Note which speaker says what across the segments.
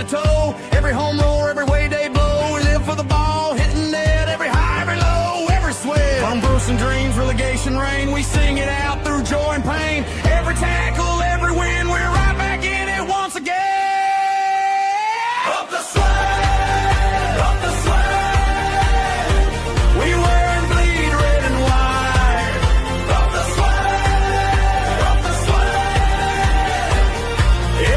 Speaker 1: to toe. Every home roll, every way they blow. We live for the ball, hitting net, every high, every low, every swing. From Bruce and dreams, relegation reign. We sing it out through joy and pain. Every tackle, every win, we're right back in it once again. Up the sweat, up the sweat. We wear and bleed red and white. Up the sweat, up the sweat.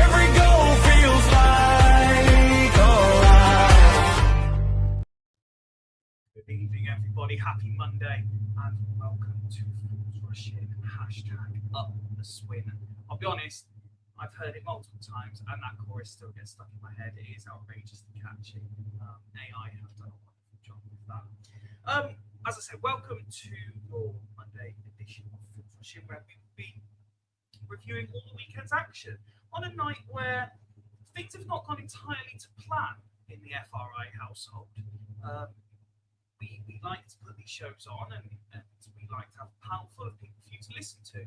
Speaker 1: Every goal feels like alright.
Speaker 2: Good evening, everybody. Happy Monday, and welcome to Fools Rushing #UpTheSwin. I'll be honest, I've heard it multiple times, and that chorus still gets stuck in my head. It is outrageously catchy. AI have done a wonderful job with that. As I said, welcome to your Monday edition of Fools Rushing, where we will be reviewing all the weekend's action on a night where things have not gone entirely to plan in the FRI household. We like to put these shows on, and we like to have a panel full of people for you to listen to.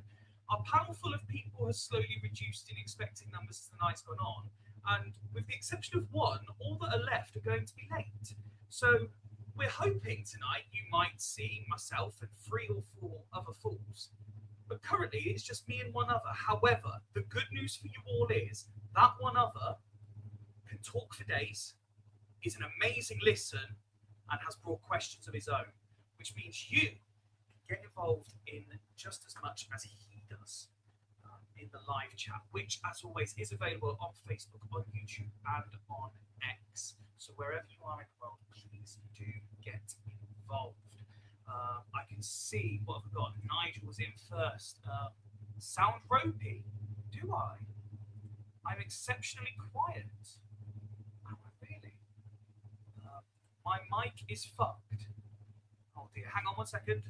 Speaker 2: Our panel full of people has slowly reduced in expecting numbers as the night's gone on, and with the exception of one, all that are left are going to be late. So we're hoping tonight you might see myself and 3 or 4 other fools. But currently it's just me and one other. However, the good news for you all is that one other can talk for days, is an amazing listen, and has brought questions of his own, which means you can get involved in just as much as he does in the live chat, which, as always, is available on Facebook, on YouTube, and on X. So wherever you are in the world, please do get involved. I can see what I've got. Nigel's in first. Sound ropey? Do I? I'm exceptionally quiet. Am I really? My mic is fucked. Oh dear, hang on 1 second.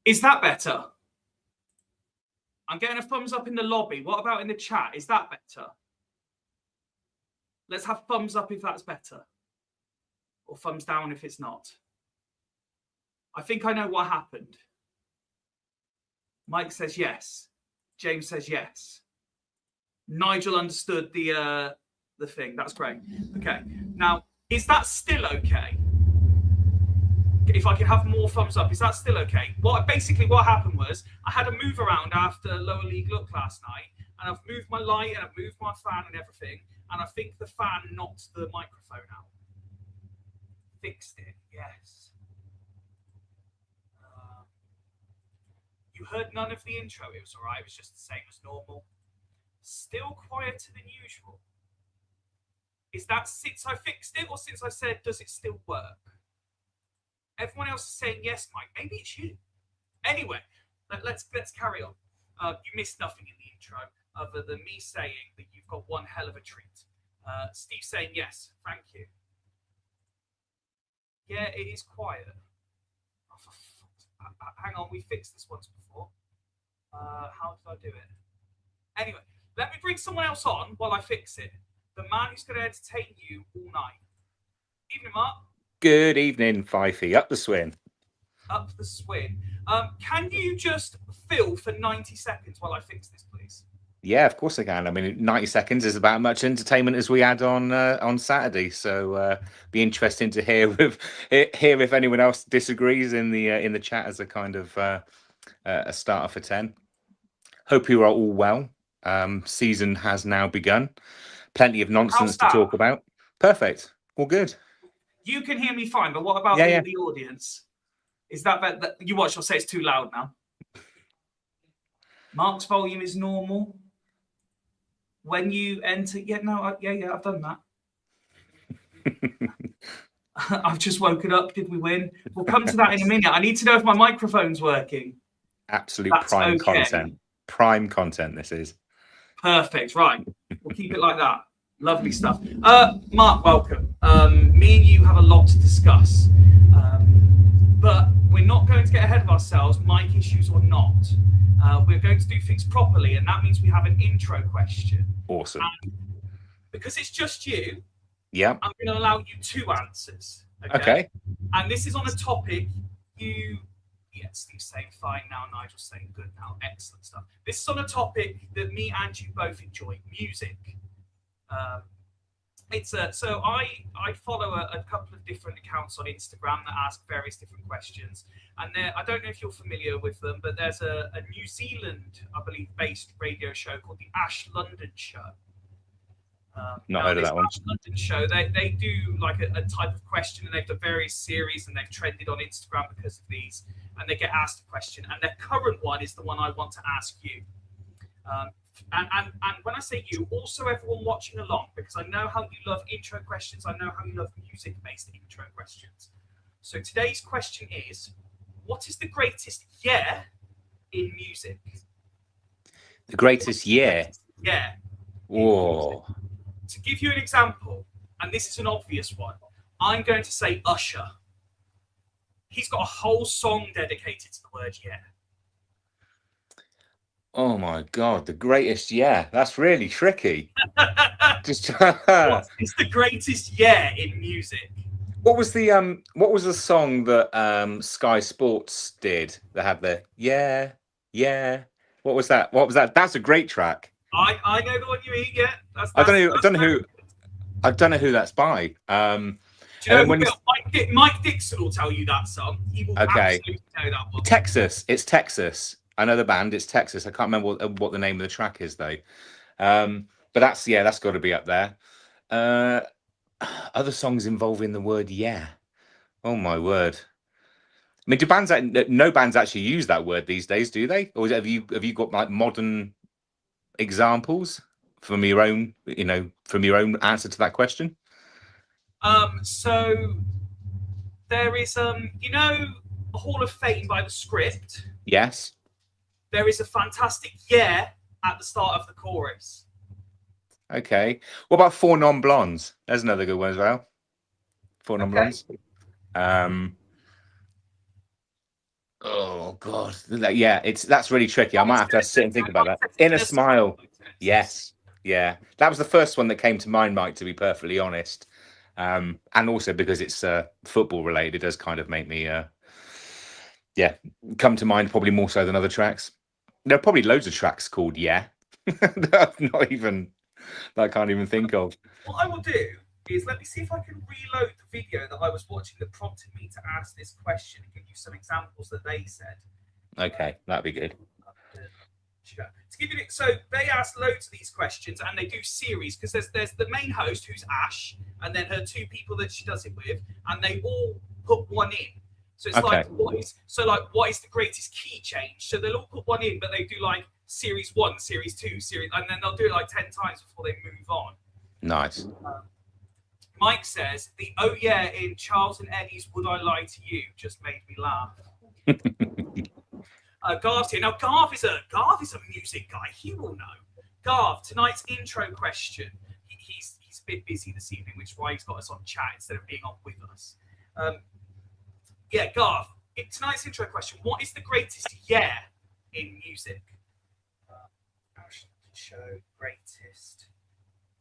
Speaker 2: Is that better? I'm getting a thumbs up in the lobby. What about in the chat? Is that better? Let's have thumbs up if that's better. Or thumbs down if it's not. I think I know what happened. Mike says yes. James says yes. Nigel understood the thing. That's great. Okay. Now, is that still okay? If I can have more thumbs up, is that still okay? Basically what happened was I had a move around after lower league look last night, and I've moved my light and I've moved my fan and everything, and I think the fan knocked the microphone out. Fixed it, yes. You heard none of the intro. It was all right. It was just the same as normal. Still quieter than usual. Is that since I fixed it, or since I said, does it still work? Everyone else is saying yes, Mike. Maybe it's you. Anyway, let's carry on. You missed nothing in the intro other than me saying that you've got one hell of a treat. Steve saying yes. Thank you. Yeah, it is quiet. Oh, hang on, we fixed this once before. How did I do it? Anyway, let me bring someone else on while I fix it. The man who's going to entertain you all night. Evening, Mark.
Speaker 3: Good evening, Fifey. Up the swin.
Speaker 2: Up the swin. Can you just fill for 90 seconds while I fix this, please?
Speaker 3: Yeah, of course I can. I mean, 90 seconds is about as much entertainment as we had on Saturday. So be interesting to hear if anyone else disagrees in the chat as a kind of a starter for 10. Hope you are all well. Season has now begun. Plenty of nonsense to talk about. Perfect. All good.
Speaker 2: You can hear me fine, but what about the audience? Is that you watch? I'll say it's too loud now. Mark's volume is normal. When you enter, I've done that. I've just woken up. Did we win? We'll come to that in a minute. I need to know if my microphone's working.
Speaker 3: Absolute prime content. Prime content, this is.
Speaker 2: Perfect. Right. We'll keep it like that. Lovely stuff. Mark, welcome. Me and you have a lot to discuss. But we're not going to get ahead of ourselves, mic issues or not. We're going to do things properly, and that means we have an intro question.
Speaker 3: Awesome.
Speaker 2: And because it's just you,
Speaker 3: Yeah.
Speaker 2: I'm going to allow you 2 answers.
Speaker 3: Okay.
Speaker 2: And this is on a topic Steve's saying fine now, Nigel's saying good now, excellent stuff. This is on a topic that me and you both enjoy, music. So I follow a couple of different accounts on Instagram that ask various different questions, and I don't know if you're familiar with them, but there's a New Zealand, I believe, based radio show called the Ash London Show.
Speaker 3: Not heard of that one.
Speaker 2: Ash London Show, they do like a type of question, and they've done various series, and they've trended on Instagram because of these, and they get asked a question, and their current one is the one I want to ask you. And when I say you, also everyone watching along, because I know how you love intro questions. I know how you love music-based intro questions. So today's question is, what is the greatest year in music?
Speaker 3: The greatest year?
Speaker 2: Yeah.
Speaker 3: Whoa.
Speaker 2: To give you an example, and this is an obvious one, I'm going to say Usher. He's got a whole song dedicated to the word yeah.
Speaker 3: Oh my God, the greatest year. That's really tricky. Just
Speaker 2: What is the greatest year in music?
Speaker 3: What was the song that Sky Sports did that had the yeah? What was that? That's a great track.
Speaker 2: I know the one you mean, yeah.
Speaker 3: I don't know who that's by.
Speaker 2: Do you know Mike Dixon will tell you that song. He will absolutely know that one.
Speaker 3: Texas. It's Texas. I know the band. It's Texas. I can't remember what the name of the track is though. But that's got to be up there. Other songs involving the word yeah. Oh my word. I mean, no bands actually use that word these days, do they? Or have you got like modern examples from your own answer to that question?
Speaker 2: So there is Hall of Fame by the Script.
Speaker 3: Yes.
Speaker 2: There is a fantastic yeah at the start of the chorus.
Speaker 3: Okay. What about Four Non-Blondes? There's another good one as well. Four Non-Blondes. Oh God. Yeah, that's really tricky. I might have to sit and think about that. Inner Smile. Yes. Yeah. That was the first one that came to mind, Mike, to be perfectly honest. And also because it's football related, it does kind of make me come to mind probably more so than other tracks. There are probably loads of tracks called yeah that I can't even think of.
Speaker 2: What I will do is let me see if I can reload the video that I was watching that prompted me to ask this question and give you some examples that they said.
Speaker 3: Okay, that'd be good.
Speaker 2: To give you, so they ask loads of these questions, and they do series because there's the main host who's Ash, and then her 2 people that she does it with, and they all put one in. So it's like what is the greatest key change? So they'll all put one in, but they do like series 1, series 2, and then they'll do it like 10 times before they move on.
Speaker 3: Nice.
Speaker 2: Mike says the oh yeah in Charles and Eddie's Would I Lie to You just made me laugh. Garv's here. Now Garv is a music guy. He will know. Garv, tonight's intro question. He's a bit busy this evening, which is why he's got us on chat instead of being on with us. Garv, tonight's intro question. What is the greatest year in music? Show greatest.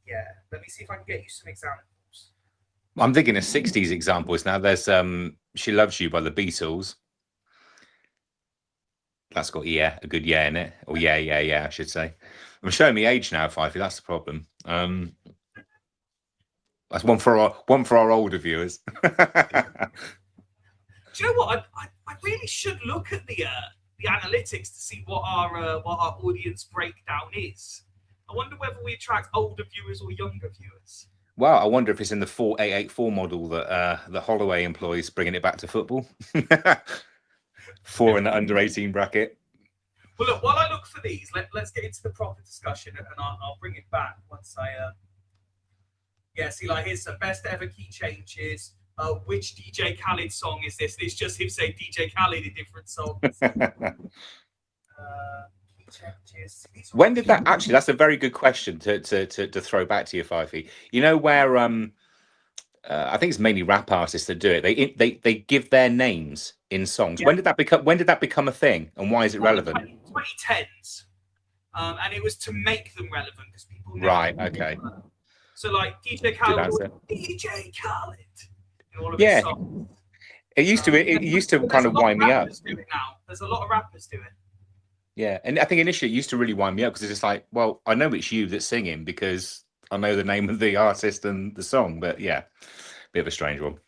Speaker 2: Yeah. Let me see if I can get you some examples.
Speaker 3: I'm thinking of 60s examples now. There's She Loves You by the Beatles. That's got a good yeah in it. Or yeah, I should say. I'm showing me age now, Fifey. That's the problem. That's one for our older viewers.
Speaker 2: Do you know what? I really should look at the analytics to see what our audience breakdown is. I wonder whether we attract older viewers or younger viewers.
Speaker 3: Well, I wonder if it's in the 4884 model that the Holloway employs, bringing it back to football. 4 in the under 18 bracket.
Speaker 2: Well, look, while I look for these, let's get into the proper discussion, and I'll bring it back once I. See, like here's the best ever key changes. Which DJ Khaled song is this? It's just him saying DJ Khaled in different songs. Cheers.
Speaker 3: When did that actually? That's a very good question to throw back to you, Fifey. You know where I think it's mainly rap artists that do it. They give their names in songs.
Speaker 2: Yeah.
Speaker 3: When did that become a thing, and why is it relevant?
Speaker 2: 2010s, and it was to make them relevant because people
Speaker 3: Right. Okay.
Speaker 2: So like DJ Khaled, DJ Khaled, in all of his songs.
Speaker 3: It used to kind of wind me up.
Speaker 2: Now there's a lot of rappers do it.
Speaker 3: Yeah, and I think initially it used to really wind me up because it's just like, well, I know it's you that's singing because I know the name of the artist and the song, but yeah, bit of a strange one.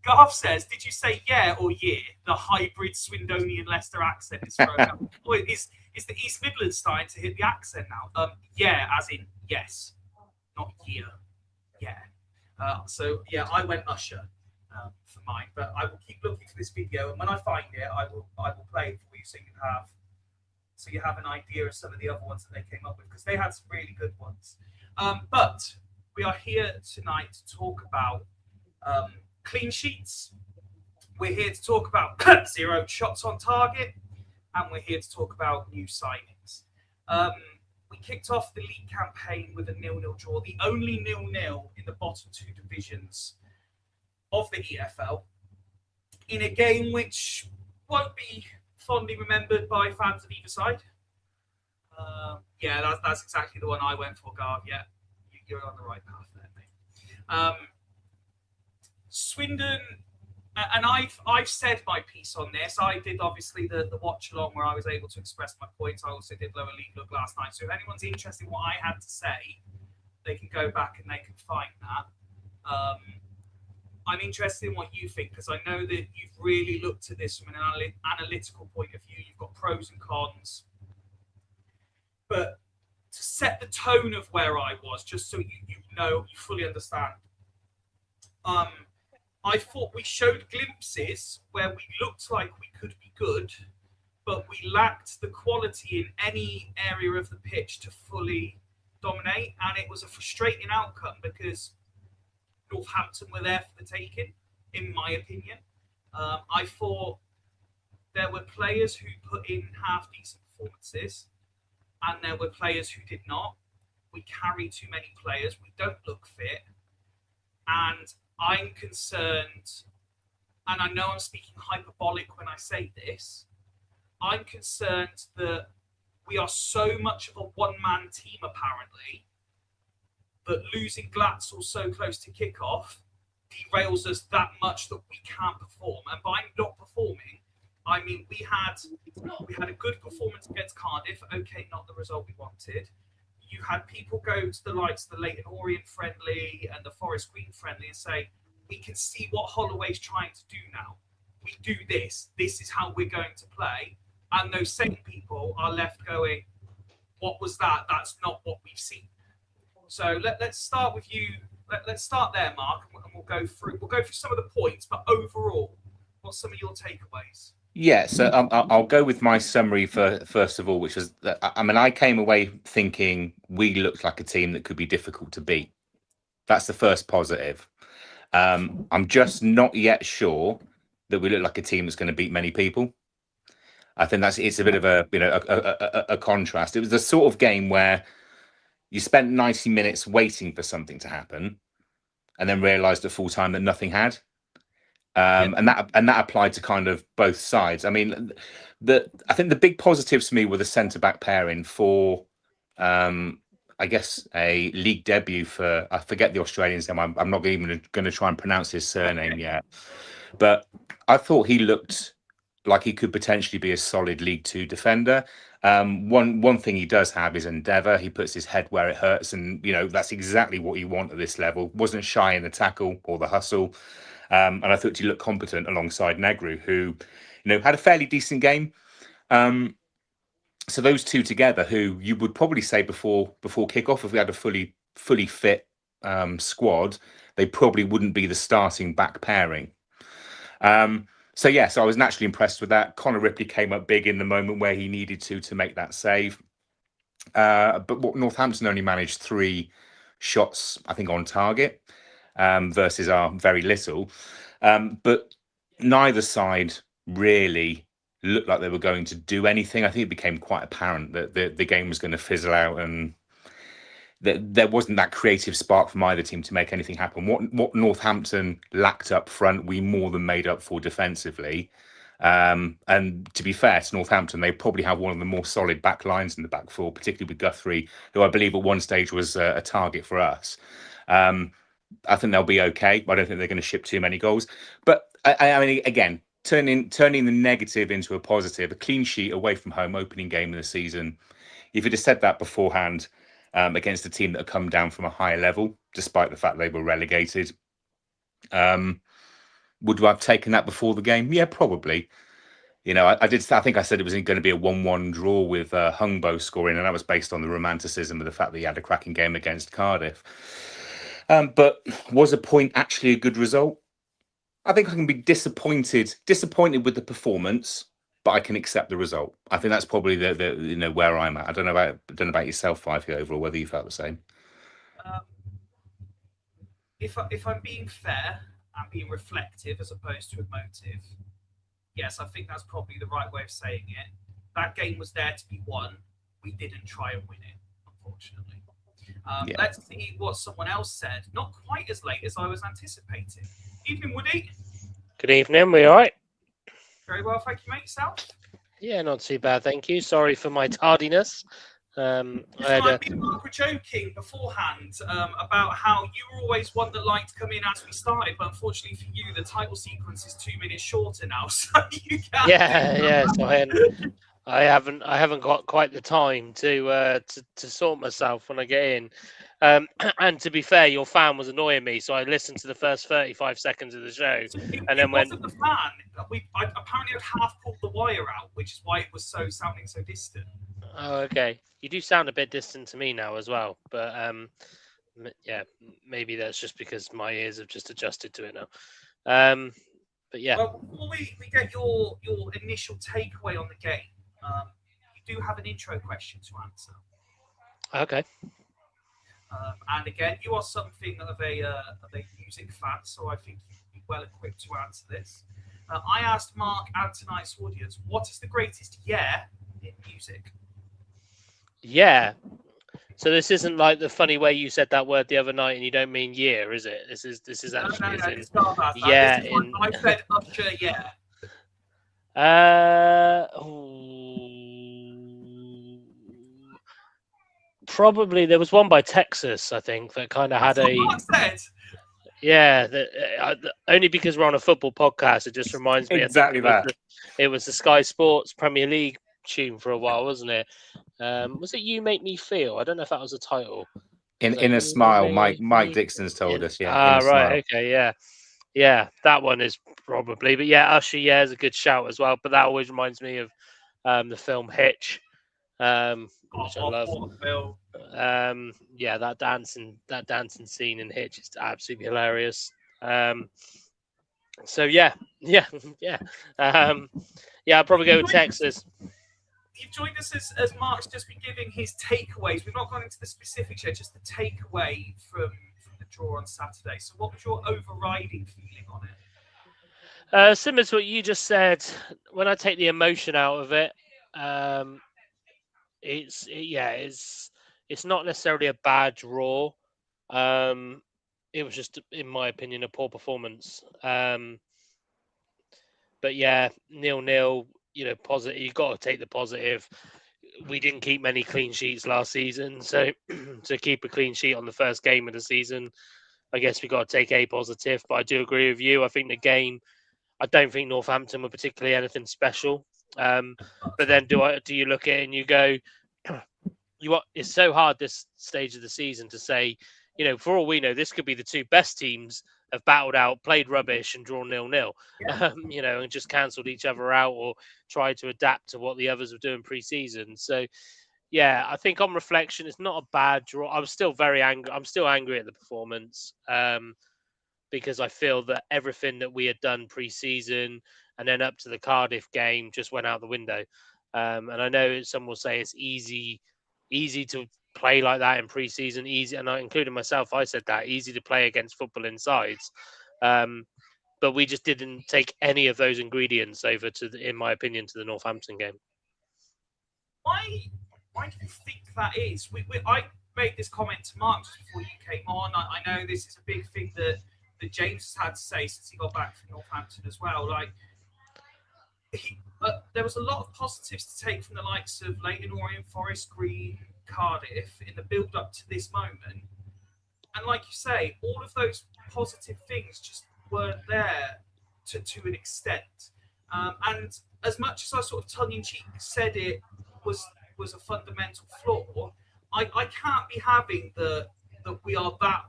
Speaker 2: Garth says, did you say yeah or year? The hybrid Swindonian Leicester accent is thrown out. Is the East Midlands starting to hit the accent now? Yeah, as in yes, not year. Yeah. So yeah, I went Usher for mine, but I will keep looking for this video, and when I find it, I will play it for you so you have an idea of some of the other ones that they came up with, because they had some really good ones. But we are here tonight to talk about clean sheets. We're here to talk about 0 shots on target, and we're here to talk about new signings. We kicked off the league campaign with a 0-0 draw, the only 0-0 in the bottom 2 divisions of the EFL, in a game which won't be fondly remembered by fans of either side. Yeah, that's exactly the one I went for, Garv. Yeah, you're on the right path there, mate. Swindon, and I've said my piece on this. I did obviously the watch along where I was able to express my points. I also did lower league look last night. So if anyone's interested in what I had to say, they can go back and they can find that. I'm interested in what you think, because I know that you've really looked at this from an analytical point of view. You've got pros and cons. But to set the tone of where I was, just so you know, you fully understand, I thought we showed glimpses where we looked like we could be good, but we lacked the quality in any area of the pitch to fully dominate. And it was a frustrating outcome because Northampton were there for the taking, in my opinion. I thought there were players who put in half-decent performances, and there were players who did not. We carry too many players. We don't look fit. And I'm concerned, and I know I'm speaking hyperbolic when I say this, I'm concerned that we are so much of a one-man team, apparently, that losing Glatzel so close to kick-off derails us that much that we can't perform. And by not performing, I mean we had a good performance against Cardiff. Okay, not the result we wanted. You had people go to the likes of the Leyton Orient friendly and the Forest Green friendly and say, we can see what Holloway's trying to do now. We do this. This is how we're going to play. And those same people are left going, what was that? That's not what we've seen. So let's start with you. Let's start there, Mark, and we'll go through some of the points. But overall, what's some of your takeaways?
Speaker 3: Yeah, so I'll go with my summary first of all, which was that I came away thinking we looked like a team that could be difficult to beat. That's the first positive. I'm just not yet sure that we look like a team that's going to beat many people. I think it's a bit of a contrast. It was the sort of game where you spent 90 minutes waiting for something to happen, and then realised at full time that nothing had. And that applied to kind of both sides. I mean, I think the big positives for me were the centre back pairing for, I guess, a league debut for, I forget the Australian's name. I'm not even going to try and pronounce his surname yet, but I thought he looked like he could potentially be a solid League Two defender. One thing he does have is endeavour. He puts his head where it hurts, and that's exactly what you want at this level. Wasn't shy in the tackle or the hustle, and I thought he looked competent alongside Negru, who had a fairly decent game. So those two together, who you would probably say before kickoff, if we had a fully fit squad, they probably wouldn't be the starting back pairing. So I was naturally impressed with that. Connor Ripley came up big in the moment where he needed to make that save. But Northampton only managed 3 shots, I think, on target versus our very little. But neither side really looked like they were going to do anything. I think it became quite apparent that the game was going to fizzle out, and that there wasn't that creative spark from either team to make anything happen. What Northampton lacked up front, we more than made up for defensively. And to be fair to Northampton, they probably have one of the more solid back lines in the back four, particularly with Guthrie, who I believe at one stage was a target for us. I think they'll be okay. I don't think they're going to ship too many goals. But I mean, again, turning the negative into a positive, a clean sheet away from home, opening game of the season. If you'd have said that beforehand, against a team that had come down from a higher level, despite the fact they were relegated, would I have taken that before the game? Yeah, probably. You know, I think I said it was going to be a 1-1 draw with Hungbo scoring, and that was based on the romanticism of the fact that he had a cracking game against Cardiff. But was a point actually a good result? I think I can be disappointed with the performance, but I can accept the result. I think that's probably the where I'm at. I don't know about yourself, Fivey, overall, whether you felt the same.
Speaker 2: If I'm being fair and being reflective as opposed to emotive, yes, I think that's probably the right way of saying it. That game was there to be won. We didn't try and win it, unfortunately. Let's see what someone else said. Not quite as late as I was anticipating. Evening, Woody.
Speaker 4: Good evening. We all right?
Speaker 2: Very well, thank you, mate. Yourself?
Speaker 4: Yeah, not too bad, thank you. Sorry for my tardiness.
Speaker 2: Me and Mark were joking beforehand about how you were always one that liked to come in as we started, but unfortunately for you, the title sequence is 2 minutes shorter now, so you can't.
Speaker 4: Yeah. So I haven't got quite the time to sort myself when I get in. And to be fair, your fan was annoying me, so I listened to the first 35 seconds of the show,
Speaker 2: So
Speaker 4: and then
Speaker 2: wasn't the fan. I apparently had half pulled the wire out, which is why it was sounding so distant.
Speaker 4: Oh, okay. You do sound a bit distant to me now as well, but yeah, maybe that's just because my ears have just adjusted to it now. But yeah.
Speaker 2: Well, before we get your initial takeaway on the game, you do have an intro question to answer.
Speaker 4: Okay.
Speaker 2: And again, you are something of a music fan, so I think you'd be well equipped to answer this. I asked Mark and tonight's audience, what is the greatest yeah in music?
Speaker 4: Yeah. So this isn't like the funny way you said that word the other night, and you don't mean year, is it? This is actually
Speaker 2: No, it's not that.
Speaker 4: yeah.
Speaker 2: I said Usher, yeah.
Speaker 4: Probably there was one by Texas, I think, that kind of had a.
Speaker 2: Mark said.
Speaker 4: Yeah, only because we're on a football podcast, it just reminds me.
Speaker 3: Exactly that.
Speaker 4: It was the Sky Sports Premier League tune for a while, wasn't it? Was it "You Make Me Feel"? I don't know if that was a title.
Speaker 3: In a smile, Mike Dixon's told us. Yeah.
Speaker 4: Right. Okay. Yeah. That one is probably, but yeah, Usher, yeah, is a good shout as well. But that always reminds me of the film Hitch, which I love. Yeah, that dancing scene in Hitch is absolutely hilarious. So yeah. I'll probably go with Texas.
Speaker 2: You've joined us as Mark's just been giving his takeaways. We've not gone into the specifics yet, just the takeaway from the draw on Saturday. So what was your overriding feeling on it?
Speaker 4: Similar to what you just said, when I take the emotion out of it, it's not necessarily a bad draw. It was just, in my opinion, a poor performance. But yeah, 0-0. Positive. You've got to take the positive. We didn't keep many clean sheets last season, so to keep a clean sheet on the first game of the season, I guess we got to take a positive. But I do agree with you. I think the game. I don't think Northampton were particularly anything special. But then do you look at it and you go, it's so hard this stage of the season to say, for all we know, this could be the two best teams have battled out, played rubbish, and drawn 0-0. Yeah. And just cancelled each other out or tried to adapt to what the others were doing pre-season. So, yeah, I think on reflection, it's not a bad draw. I was still very angry. I'm still angry at the performance because I feel that everything that we had done pre-season and then up to the Cardiff game just went out the window. And I know some will say it's easy to play like that in pre-season, easy, and I included myself. I said that easy to play against footballing sides, but but we just didn't take any of those ingredients over in my opinion, to the Northampton game.
Speaker 2: Why do you think that is? I made this comment to Mark just before you came on. I know this is a big thing that James has had to say since he got back from Northampton as well. Like, there was a lot of positives to take from the likes of Leyton Orient, Forest Green, Cardiff in the build-up to this moment. And like you say, all of those positive things just weren't there to an extent. And as much as I sort of tongue-in-cheek said it was a fundamental flaw, I can't be having that we are that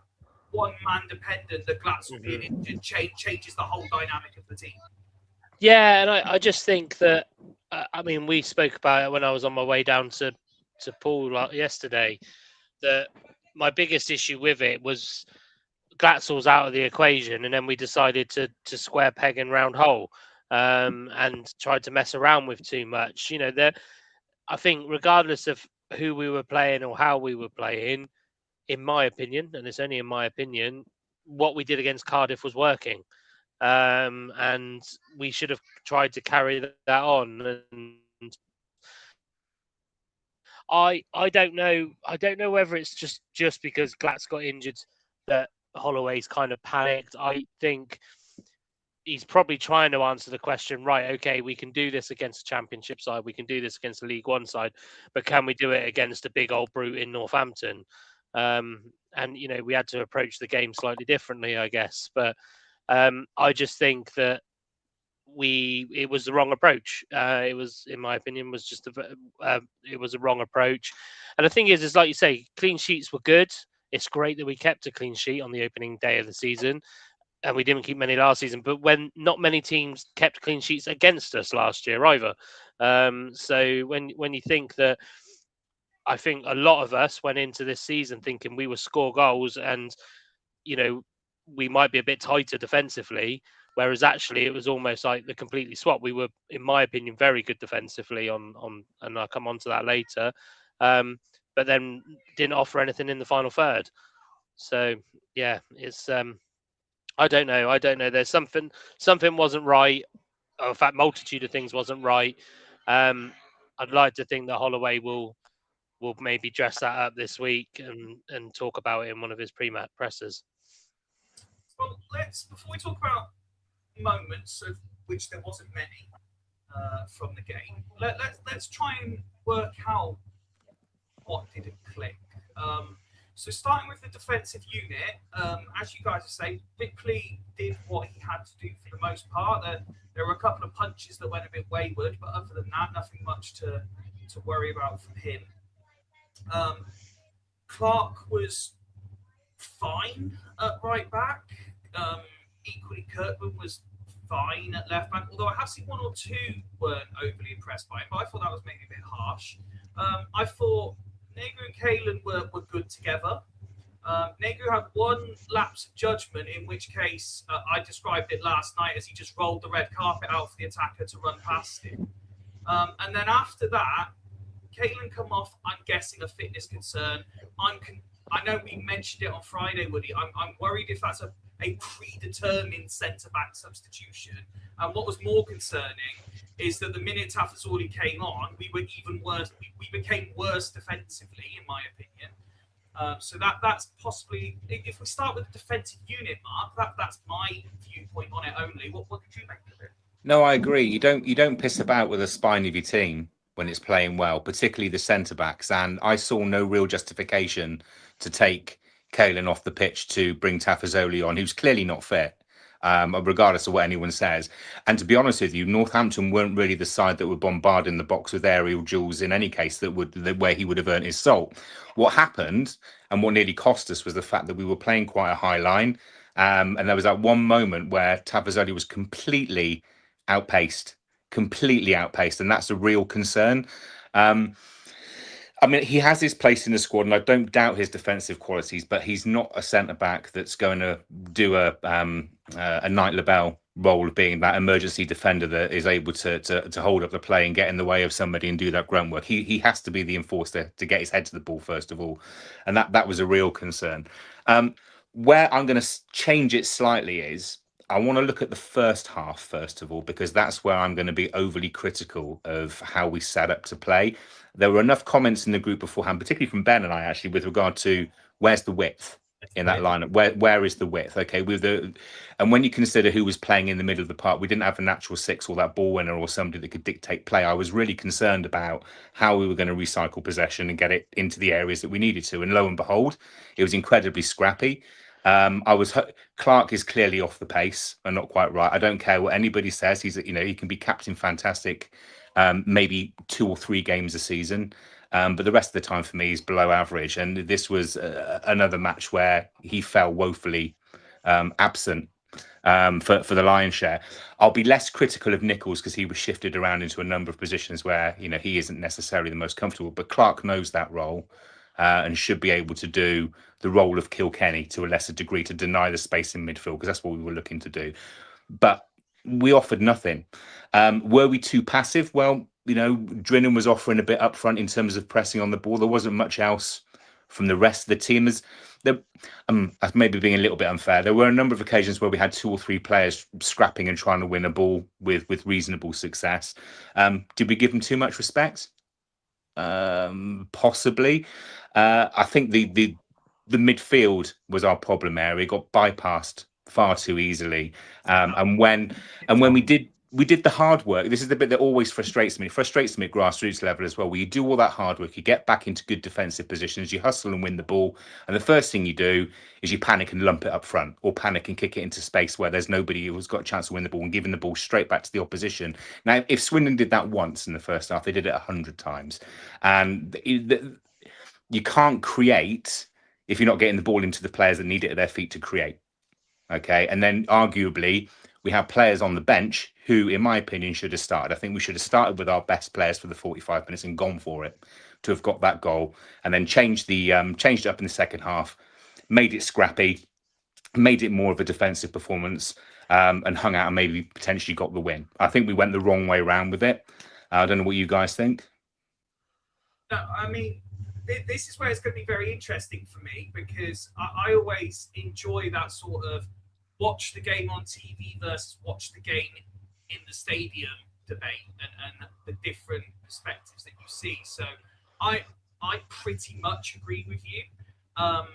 Speaker 2: one-man dependent, that Glatzel being injured changes the whole dynamic of the team.
Speaker 4: Yeah, and I just think that, I mean, we spoke about it when I was on my way down to Paul yesterday, that my biggest issue with it was Glatzel's out of the equation, and then we decided to square peg and round hole, and tried to mess around with too much. You know, I think regardless of who we were playing or how we were playing, in my opinion, and it's only in my opinion, what we did against Cardiff was working. And we should have tried to carry that on. And I don't know whether it's just because Glatz got injured that Holloway's kind of panicked. I think he's probably trying to answer the question, right, okay, we can do this against a championship side, we can do this against a League One side, but can we do it against a big old brute in Northampton? And, you know, we had to approach the game slightly differently, I guess. But I just think that it was the wrong approach. It was, in my opinion, was just it was a wrong approach. And the thing is like you say, clean sheets were good. It's great that we kept a clean sheet on the opening day of the season, and we didn't keep many last season. But when not many teams kept clean sheets against us last year either. So when you think that, I think a lot of us went into this season thinking we would score goals and, you know, we might be a bit tighter defensively, whereas actually it was almost like the completely swap. We were, in my opinion, very good defensively and I'll come on to that later, but then didn't offer anything in the final third. So, yeah, it's, I don't know. There's something wasn't right. In fact, multitude of things wasn't right. I'd like to think that Holloway will maybe dress that up this week and talk about it in one of his pre-match presses.
Speaker 2: Well, before we talk about moments, of which there wasn't many from the game, let's try and work out what didn't click. So starting with the defensive unit, as you guys say, Bickley did what he had to do for the most part. There were a couple of punches that went a bit wayward, but other than that, nothing much to worry about from him. Clark was fine at right back. Equally, Kirkman was fine at left back, although I have seen one or two weren't overly impressed by him, but I thought that was maybe a bit harsh. I thought Negru and Kalen were good together. Negru had one lapse of judgment, in which case I described it last night as he just rolled the red carpet out for the attacker to run past him. And then after that, Kalen come off, I'm guessing, a fitness concern. I know we mentioned it on Friday, Woody. I'm worried if that's a predetermined centre-back substitution. And what was more concerning is that the minute Tafazorli came on, we were even worse. We became worse defensively, in my opinion. So that's possibly, if we start with the defensive unit, Mark, that's my viewpoint on it only. What did you make of it?
Speaker 3: No, I agree. You don't piss about with the spine of your team when it's playing well, particularly the centre backs. And I saw no real justification to take Kalen off the pitch to bring Tafazoli on, who's clearly not fit, regardless of what anyone says. And to be honest with you, Northampton weren't really the side that would bombard in the box with aerial duels in any case where he would have earned his salt. What happened and what nearly cost us was the fact that we were playing quite a high line. And there was that one moment where Tafazoli was completely outpaced. And that's a real concern. I mean, he has his place in the squad, and I don't doubt his defensive qualities, but he's not a centre-back that's going to do a Knight Labelle role of being that emergency defender that is able to hold up the play and get in the way of somebody and do that grunt work. He has to be the enforcer to get his head to the ball, first of all, and that was a real concern. Where I'm going to change it slightly is, I want to look at the first half first of all, because that's where I'm going to be overly critical of how we set up to play. There were enough comments in the group beforehand, particularly from Ben and I, actually, with regard to where's the width in that lineup. Where is the width? Okay, and when you consider who was playing in the middle of the park, we didn't have a natural six or that ball winner or somebody that could dictate play. I was really concerned about how we were going to recycle possession and get it into the areas that we needed to. And lo and behold, it was incredibly scrappy. Clark is clearly off the pace and not quite right. I don't care what anybody says. He can be captain fantastic, maybe 2 or 3 games a season. But the rest of the time for me is below average. And this was another match where he fell woefully absent for the lion's share. I'll be less critical of Nichols because he was shifted around into a number of positions where he isn't necessarily the most comfortable. But Clark knows that role and should be able to do the role of Kilkenny to a lesser degree, to deny the space in midfield, because that's what we were looking to do. But we offered nothing. Were we too passive? Well, Drinan was offering a bit up front in terms of pressing on the ball. There wasn't much else from the rest of the team. Maybe being a little bit unfair. There were a number of occasions where we had 2 or 3 players scrapping and trying to win a ball with reasonable success. Did we give them too much respect? Possibly. I think the midfield was our problem area. It got bypassed far too easily. And when we did the hard work, this is the bit that always frustrates me. It frustrates me at grassroots level as well, where you do all that hard work, you get back into good defensive positions, you hustle and win the ball, and the first thing you do is you panic and lump it up front, or panic and kick it into space where there's nobody who's got a chance to win the ball and giving the ball straight back to the opposition. Now, if Swindon did that once in the first half, they did it 100 times. And you can't create if you're not getting the ball into the players that need it at their feet to create. Okay, and then arguably we have players on the bench who, in my opinion, should have started. I think we should have started with our best players for the 45 minutes and gone for it to have got that goal, and then changed it up in the second half, made it scrappy, made it more of a defensive performance, and hung out and maybe potentially got the win. I think we went the wrong way around with it. I don't know what you guys think.
Speaker 2: No, I mean, this is where it's going to be very interesting for me, because I always enjoy that sort of watch the game on TV versus watch the game in the stadium debate and the different perspectives that you see. So I pretty much agree with you. I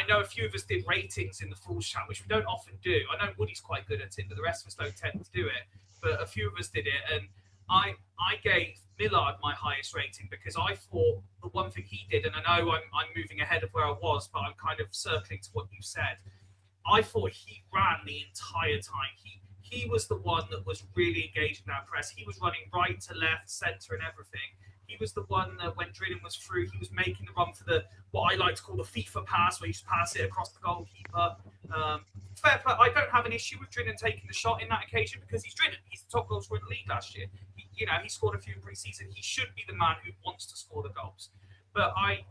Speaker 2: know a few of us did ratings in the Fools chat, which we don't often do. I know Woody's quite good at it, but the rest of us don't tend to do it. But a few of us did it, and I gave Millard my highest rating because I thought the one thing he did, and I know I'm moving ahead of where I was, but I'm kind of circling to what you said. I thought he ran the entire time. He was the one that was really engaged in that press. He was running right to left, centre, and everything. He was the one that when Drinan was through, he was making the run for what I like to call the FIFA pass, where you just pass it across the goalkeeper. Fair play. I don't have an issue with Drinan taking the shot in that occasion because he's Drinan. He's the top goal scorer in the league last year. He scored a few in pre-season. He should be the man who wants to score the goals. But I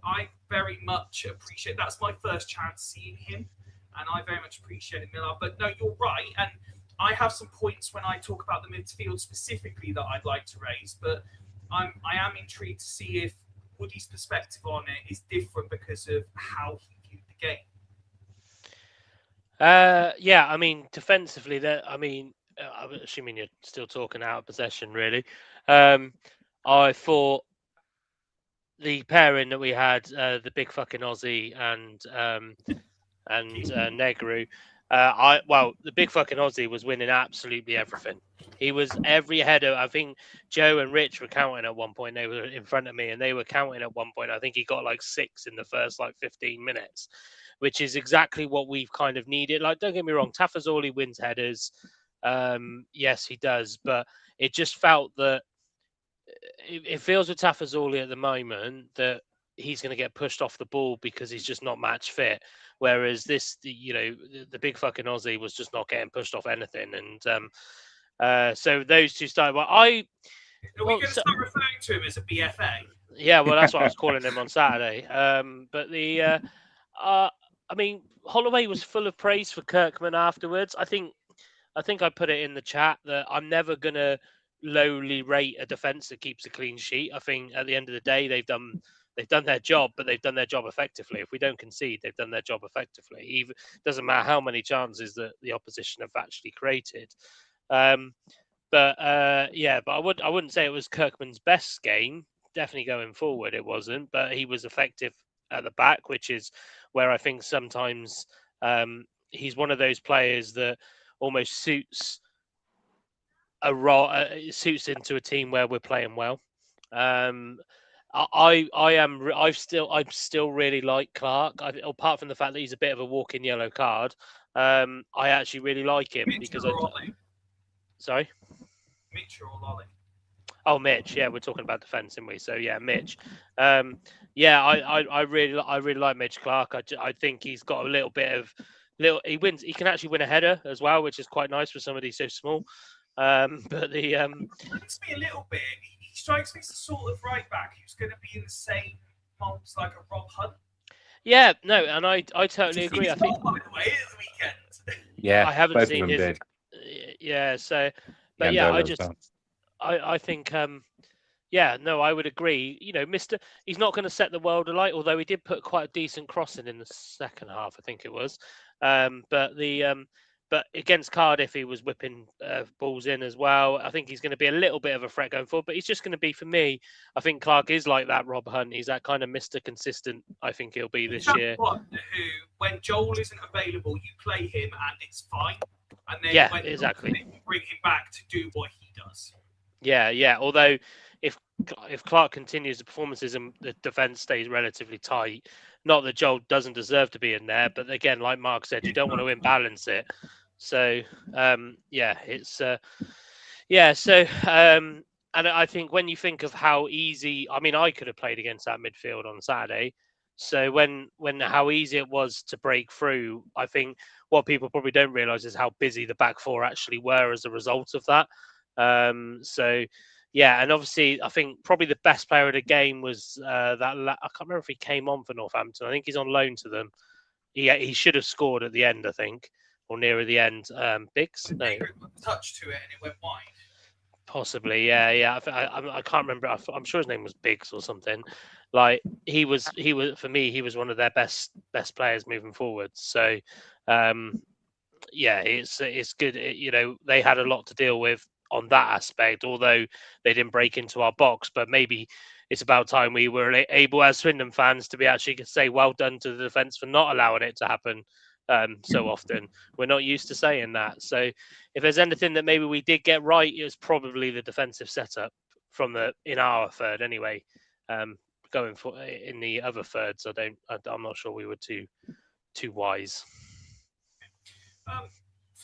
Speaker 2: very much appreciate that's my first chance seeing him, and I very much appreciate Miller. But no, you're right, and I have some points when I talk about the midfield specifically that I'd like to raise, but I am intrigued to see if Woody's perspective on it is different because of how he viewed the game.
Speaker 4: Yeah, I mean, defensively, I'm assuming you're still talking out of possession, really. I thought the pairing that we had, the big fucking Aussie and Negru, the big fucking Aussie was winning absolutely everything. He was every header. I think Joe and Rich were counting at one point. They were in front of me, and they were counting at one point. I think he got like 6 in the first 15 minutes, which is exactly what we've kind of needed. Like, don't get me wrong, Tafazoli wins headers. Yes, he does, but it just felt that it feels with Tafazoli at the moment that he's going to get pushed off the ball because he's just not match fit. Whereas the big fucking Aussie was just not getting pushed off anything. And so those two started.
Speaker 2: Are we going to start referring to him as a BFA?
Speaker 4: Yeah, well, that's what I was calling him on Saturday. Holloway was full of praise for Kirkman afterwards. I think I put it in the chat that I'm never going to lowly rate a defence that keeps a clean sheet. I think at the end of the day, they've done they've done their job, but they've done their job effectively. If we don't concede, they've done their job effectively. Even doesn't matter how many chances that the opposition have actually created. But I wouldn't say it was Kirkman's best game. Definitely going forward, it wasn't. But he was effective at the back, which is where I think sometimes he's one of those players that almost suits suits into a team where we're playing well. I still really like Clark. Apart from the fact that he's a bit of a walking yellow card, I actually really like him because Sorry,
Speaker 2: Mitch or Lolly?
Speaker 4: Oh, Mitch. Yeah, we're talking about defence, aren't we? So yeah, Mitch. I really like Mitch Clark. I think he's got a little bit of he wins. He can actually win a header as well, which is quite nice for somebody so small. But the
Speaker 2: Strikes me a little bit. He strikes me as the sort of right back who's going to be in the same molds like a Rob Hunt.
Speaker 4: Yeah, no, and I totally agree. I think,
Speaker 2: by the way, at the weekend.
Speaker 3: Yeah,
Speaker 4: I haven't
Speaker 3: both
Speaker 4: seen
Speaker 3: of them
Speaker 4: his.
Speaker 3: did.
Speaker 4: Yeah, so, but I think, I would agree. You know, he's not going to set the world alight, although he did put quite a decent crossing in the second half, I think it was. But against Cardiff, he was whipping balls in as well. I think he's going to be a little bit of a threat going forward, but he's just going to be, for me, I think Clark is like that Rob Hunt. He's that kind of Mr. Consistent, I think he'll be this year.
Speaker 2: One who, when Joel isn't available, you play him and it's fine. And then when
Speaker 4: exactly.
Speaker 2: You bring him back to do what he does.
Speaker 4: Yeah. Although if Clark continues the performances and the defence stays relatively tight, not that Joel doesn't deserve to be in there, but again, like Mark said, you don't want to imbalance it. So and I think when you think of how easy, I mean, I could have played against that midfield on Saturday. So when how easy it was to break through, I think what people probably don't realise is how busy the back four actually were as a result of that. And obviously I think probably the best player of the game was I can't remember if he came on for Northampton. I think he's on loan to them. He should have scored at the end, I think, or nearer the end. Biggs? No.
Speaker 2: Touch to it and it went wide.
Speaker 4: Possibly, yeah. I can't remember. I'm sure his name was Biggs or something. Like he was for me. He was one of their best players moving forward. So, it's good. They had a lot to deal with on that aspect, although they didn't break into our box. But maybe it's about time we were able, as Swindon fans, to be actually say well done to the defence for not allowing it to happen so often. We're not used to saying that. So if there's anything that maybe we did get right, it was probably the defensive setup in our third anyway. Going for in the other thirds, I'm not sure we were too wise.
Speaker 2: From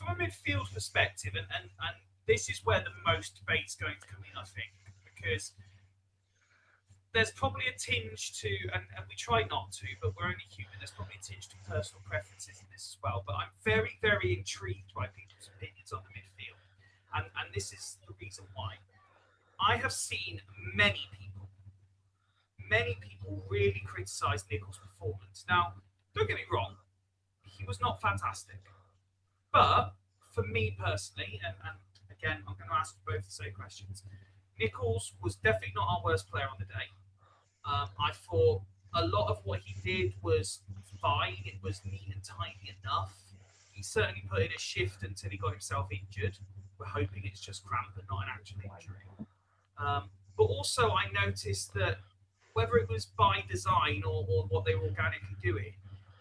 Speaker 2: a midfield perspective, and this is where the most debate's going to come in, I think, because there's probably a tinge to, and we try not to, but we're only human, there's probably a tinge to personal preferences in this as well. But I'm very, very intrigued by people's opinions on the midfield. And this is the reason why. I have seen many people really criticise Nichol's performance. Now, don't get me wrong, he was not fantastic. But for me personally, and again, I'm going to ask both the same questions, Nichols was definitely not our worst player on the day. I thought a lot of what he did was fine. It was neat and tidy enough. He certainly put in a shift until he got himself injured. We're hoping it's just cramp and not an actual injury. But also I noticed that whether it was by design or what they were organically doing,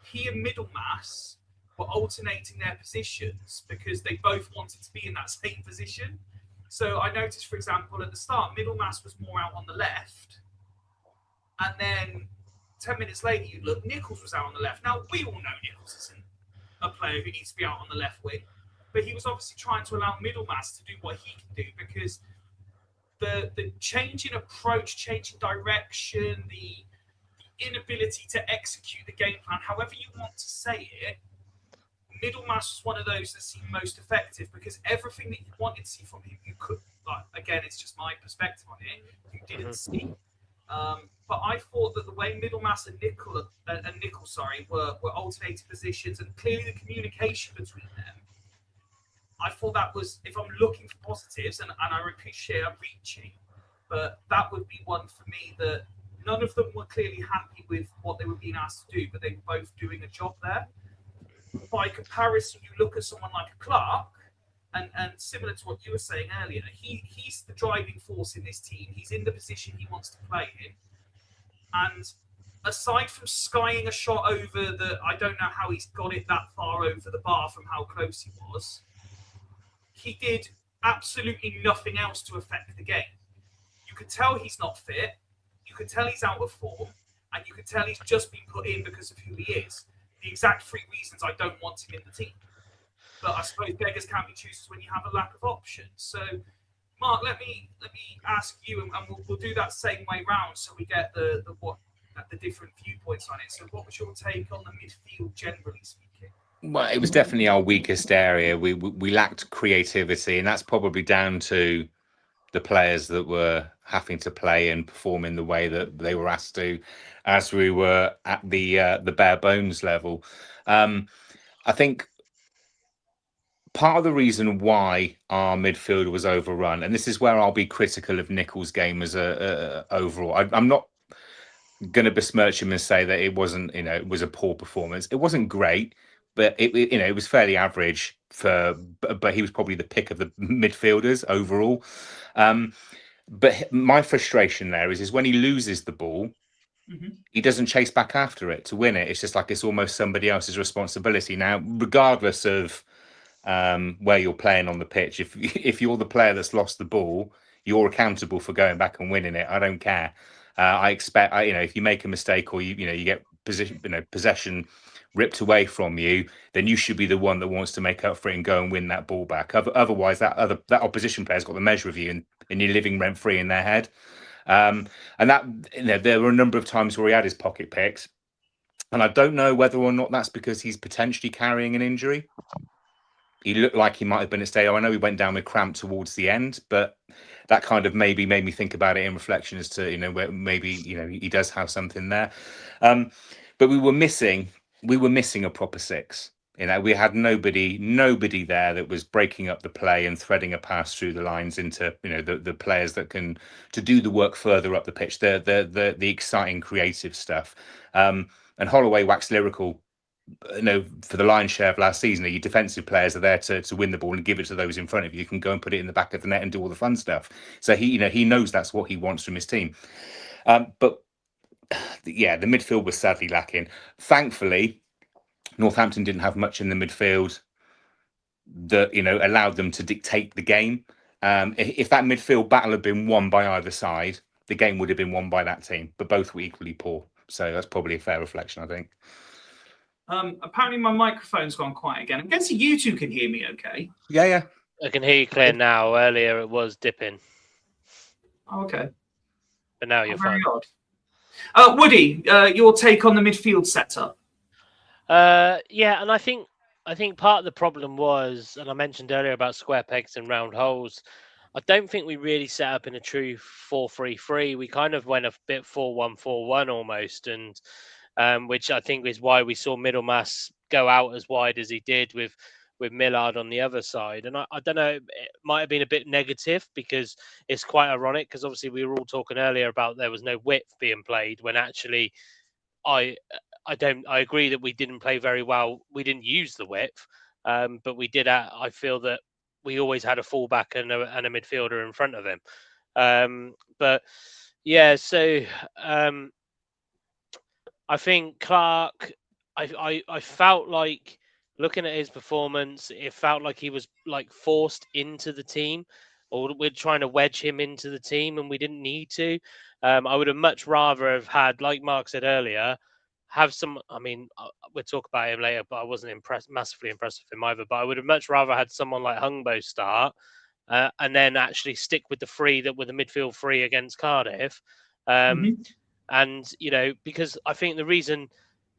Speaker 2: he and Middlemass were alternating their positions because they both wanted to be in that same position. So I noticed, for example, at the start, Middlemass was more out on the left. And then 10 minutes later, you look, Nichols was out on the left. Now, we all know Nichols isn't a player who needs to be out on the left wing. But he was obviously trying to allow Middlemass to do what he can do, because the change in approach, change in direction, the inability to execute the game plan, however you want to say it, Middlemass was one of those that seemed most effective, because everything that you wanted to see from him, you could, again, it's just my perspective on it, you didn't see. But I thought that the way Middlemass and Nichols were alternating positions, and clearly the communication between them, I thought that was, if I'm looking for positives, and I appreciate I'm reaching, but that would be one for me that none of them were clearly happy with what they were being asked to do, but they were both doing a job there. By comparison, you look at someone like Clark, and similar to what you were saying earlier, he's the driving force in this team. He's in the position he wants to play in. And aside from skying a shot over I don't know how he's got it that far over the bar from how close he was, he did absolutely nothing else to affect the game. You could tell he's not fit, you could tell he's out of form, and you could tell he's just been put in because of who he is. The exact 3 reasons I don't want him in the team. But I suppose beggars can't be choosers when you have a lack of options. So, Mark, let me ask you, and we'll do that same way round, so we get the different viewpoints on it. So, what was your take on the midfield, generally speaking?
Speaker 3: Well, it was definitely our weakest area. We lacked creativity, and that's probably down to the players that were having to play and perform in the way that they were asked to, as we were at the bare bones level. I think part of the reason why our midfield was overrun, and this is where I'll be critical of Nicholls' game as a overall. I'm not going to besmirch him and say that it wasn't, it was a poor performance. It wasn't great, but it was fairly average but he was probably the pick of the midfielders overall. But my frustration there is when he loses the ball, he doesn't chase back after it to win it. It's just like it's almost somebody else's responsibility. Now, regardless of where you're playing on the pitch, if you're the player that's lost the ball, you're accountable for going back and winning it. I don't care. I expect, if you make a mistake or you get possession ripped away from you, then you should be the one that wants to make up for it and go and win that ball back. Otherwise, that opposition player's got the measure of you, and you're living rent free in their head. And that there were a number of times where he had his pocket picks, and I don't know whether or not that's because he's potentially carrying an injury. He looked like he might have been at stage. I know he went down with cramp towards the end, but that kind of maybe made me think about it in reflection as to where maybe he does have something there. But we were missing a proper six. We had nobody there that was breaking up the play and threading a pass through the lines into the players that can to do the work further up the pitch, the exciting creative stuff. And Holloway waxed lyrical, for the lion's share of last season. Your defensive players are there to win the ball and give it to those in front of you. You can go and put it in the back of the net and do all the fun stuff. So he knows that's what he wants from his team. But yeah, the midfield was sadly lacking. Thankfully, Northampton didn't have much in the midfield that allowed them to dictate the game. If that midfield battle had been won by either side, the game would have been won by that team. But both were equally poor. So that's probably a fair reflection, I think.
Speaker 2: Apparently my microphone's gone quiet again. I'm guessing you two can hear me okay?
Speaker 3: Yeah.
Speaker 4: I can hear you clear now. Earlier it was dipping.
Speaker 2: Oh, okay.
Speaker 4: But now you're fine.
Speaker 2: Odd. Woody, your take on the midfield setup?
Speaker 4: Yeah, and I think part of the problem was, and I mentioned earlier about square pegs and round holes, I don't think we really set up in a true 4-3-3. We kind of went a bit 4-1-4-1 almost, and which I think is why we saw Middlemass go out as wide as he did with Millard on the other side. And I don't know, it might have been a bit negative because it's quite ironic because obviously we were all talking earlier about there was no width being played when actually I agree that we didn't play very well. We didn't use the width, but we did. I feel that we always had a fullback and a midfielder in front of him. But yeah, so I think Clark. I felt like looking at his performance, it felt like he was like forced into the team, or we're trying to wedge him into the team, and we didn't need to. I would have much rather have had, like Mark said earlier, have some. I mean, we'll talk about him later, but I wasn't massively impressed with him either. But I would have much rather had someone like Hungbo start, and then actually stick with the three that were the midfield three against Cardiff. And because I think the reason,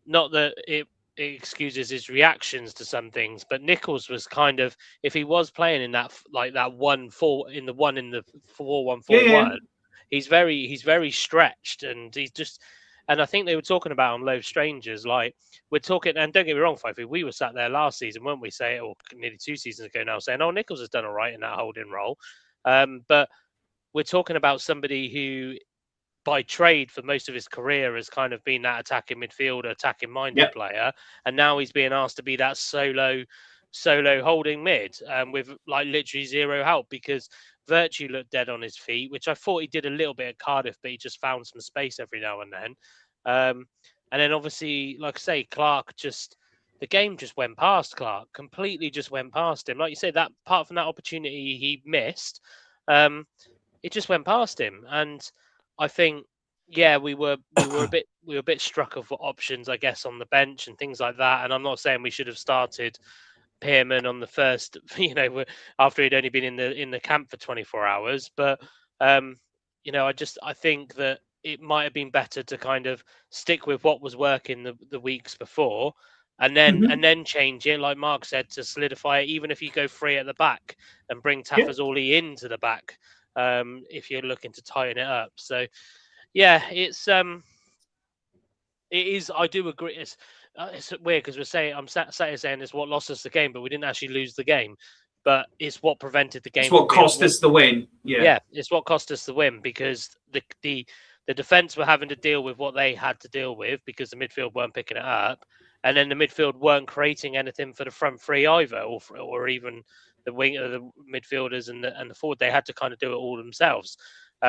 Speaker 4: not that it excuses his reactions to some things, but Nicholls was kind of, if he was playing in that like that 1-4 in the 4-1-4-1, he's very stretched, and he's just. And I think they were talking about on Loathed Strangers, like we're talking, and don't get me wrong, Fifey, we were sat there last season, weren't we? Or nearly 2 seasons ago now, saying, "Oh, Nicholls has done all right in that holding role," but we're talking about somebody who by trade for most of his career has kind of been that attacking midfielder, attacking minded player, and now he's being asked to be that solo holding mid, with like literally zero help, because Virtue looked dead on his feet, which I thought he did a little bit at Cardiff, but he just found some space every now and then. And then obviously, like I say, Clark the game just went past Clark, completely just went past him. Like you say, that apart from that opportunity he missed, it just went past him. And I think, yeah, we were a bit struck of options, I guess, on the bench and things like that. And I'm not saying we should have started Pearman on the first, after he'd only been in the camp for 24 hours. But I think that it might have been better to kind of stick with what was working the weeks before, and then change it, like Mark said, to solidify it. Even if you go free at the back and bring Tafazoli into the back, if you're looking to tighten it up. So, yeah, it is. I do agree. It's weird because I'm sat here saying it's what lost us the game, but we didn't actually lose the game. But it's what prevented the game.
Speaker 5: It's what cost us the win.
Speaker 4: Yeah, it's what cost us the win, because the defence were having to deal with what they had to deal with because the midfield weren't picking it up, and then the midfield weren't creating anything for the front three either, or even the midfielders and the forward. They had to kind of do it all themselves,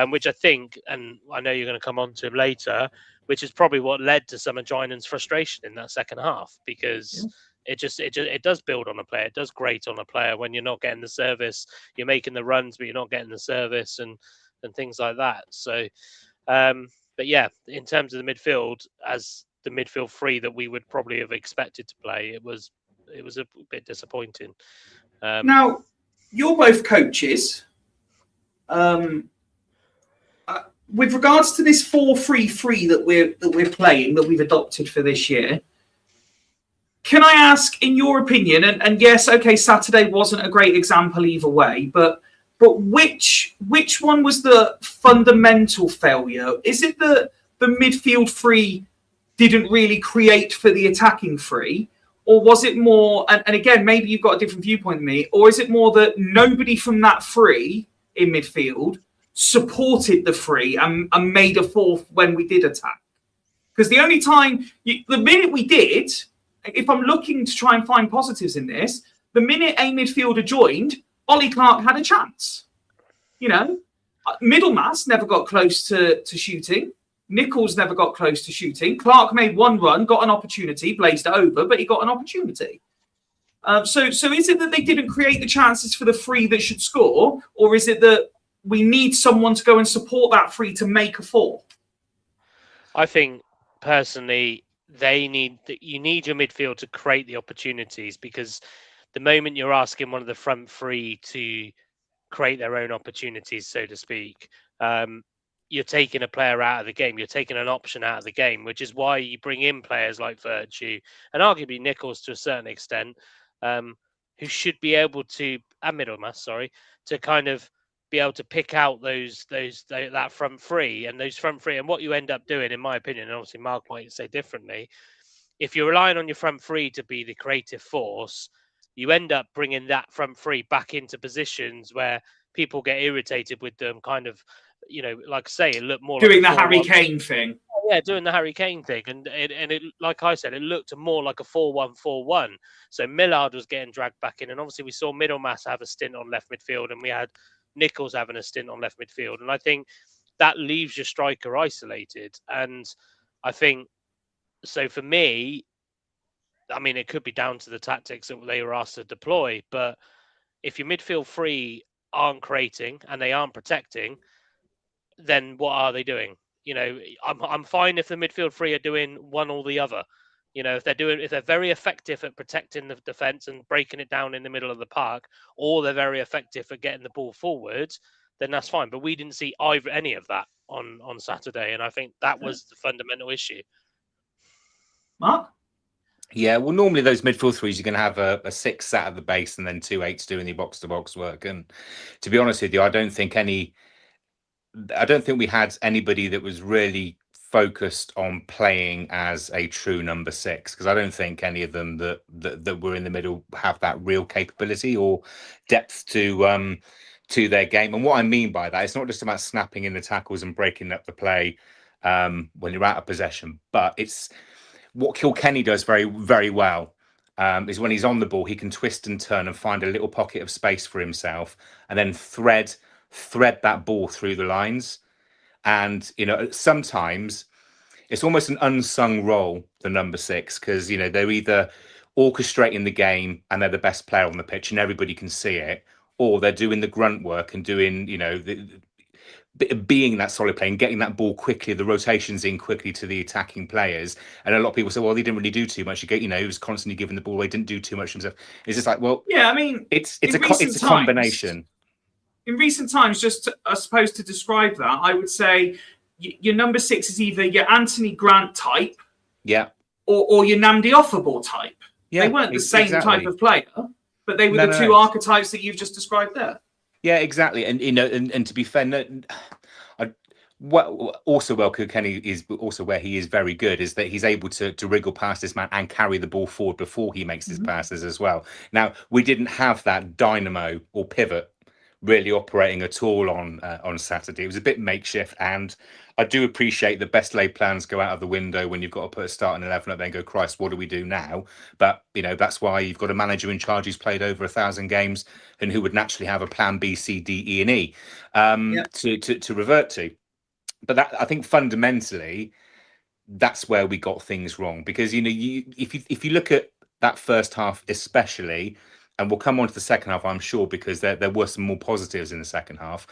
Speaker 4: which I think, and I know you're going to come on to later, which is probably what led to some of Joinan's frustration in that second half, because it does build on a player. It does grate on a player when you're not getting the service. You're making the runs, but you're not getting the service and things like that. So, but yeah, in terms of the midfield, as the midfield three that we would probably have expected to play, it was a bit disappointing.
Speaker 5: Now, you're both coaches. With regards to this 4-3-3 that we're playing, that we've adopted for this year, can I ask, in your opinion, and yes, okay, Saturday wasn't a great example either way, but which one was the fundamental failure? Is it that the midfield three didn't really create for the attacking three? Or was it more, and again, maybe you've got a different viewpoint than me, or is it more that nobody from that three in midfield supported the three and made a fourth when we did attack? Because the only time, the minute we did, if I'm looking to try and find positives in this, the minute a midfielder joined, Ollie Clark had a chance. Middlemass never got close to shooting. Nichols never got close to shooting. Clark made one run, got an opportunity, blazed it over, but he got an opportunity. So is it that they didn't create the chances for the three that should score, or is it that we need someone to go and support that three to make a four?
Speaker 4: I think personally, you need your midfield to create the opportunities, because the moment you're asking one of the front three to create their own opportunities, so to speak, you're taking a player out of the game. You're taking an option out of the game, which is why you bring in players like Virtue and arguably Nichols to a certain extent, who should be able to, and Middlemass, to kind of be able to pick out that front three and those front three. And what you end up doing, in my opinion, and obviously Mark might say differently, if you're relying on your front three to be the creative force, you end up bringing that front three back into positions where people get irritated with them, kind of, like I say, it looked more
Speaker 5: doing
Speaker 4: like
Speaker 5: the Harry Kane thing.
Speaker 4: Yeah, doing the Harry Kane thing, and it, like I said, it looked more like a 4-1-4-1. So Millard was getting dragged back in, and obviously we saw Middlemass have a stint on left midfield, and we had Nichols having a stint on left midfield, and I think that leaves your striker isolated. And I think so for me, I mean, it could be down to the tactics that they were asked to deploy, but if your midfield three aren't creating and they aren't protecting, then what are they doing? I'm fine if the midfield three are doing one or the other. If they're very effective at protecting the defence and breaking it down in the middle of the park, or they're very effective at getting the ball forward, then that's fine. But we didn't see any of that on Saturday, and I think that was the fundamental issue.
Speaker 5: Mark?
Speaker 3: Yeah, well, normally those midfield threes, you're going to have a 6 sat at the base and then 2 8s doing the box-to-box work. And to be honest with you, I don't think we had anybody that was really focused on playing as a true number 6, because I don't think any of them that were in the middle have that real capability or depth to to their game. And what I mean by that, it's not just about snapping in the tackles and breaking up the play when you're out of possession, but it's what Kilkenny does very, very well. Is when he's on the ball, he can twist and turn and find a little pocket of space for himself, and then thread that ball through the lines. And sometimes it's almost an unsung role, the number 6, because they're either orchestrating the game and they're the best player on the pitch and everybody can see it, or they're doing the grunt work and doing being that solid play and getting that ball quickly, the rotations in quickly to the attacking players. And a lot of people say, well, he didn't really do too much. He was constantly giving the ball away, didn't do too much himself. It's just like, well,
Speaker 5: yeah, I mean,
Speaker 3: it's a combination.
Speaker 5: In recent times, I suppose to describe that, I would say your number 6 is either your Anthony Grant type,
Speaker 3: yeah,
Speaker 5: or your Namdi Offable type.
Speaker 3: Yeah,
Speaker 5: they weren't the same type of player, but they were the two archetypes that you've just described there.
Speaker 3: Yeah, exactly. And and to be fair, Kilkenny is also where he is very good is that he's able to wriggle past this man and carry the ball forward before he makes his passes as well. Now, we didn't have that dynamo or pivot really operating at all on Saturday. It was a bit makeshift, and I do appreciate the best laid plans go out of the window when you've got to put a starting 11 up there and go, Christ, what do we do now? But that's why you've got a manager in charge who's played over 1,000 games and who would naturally have a plan B, C, D, E, and E to revert to. But that, I think fundamentally, that's where we got things wrong, because if you look at that first half especially. And we'll come on to the second half, I'm sure, because there were some more positives in the second half.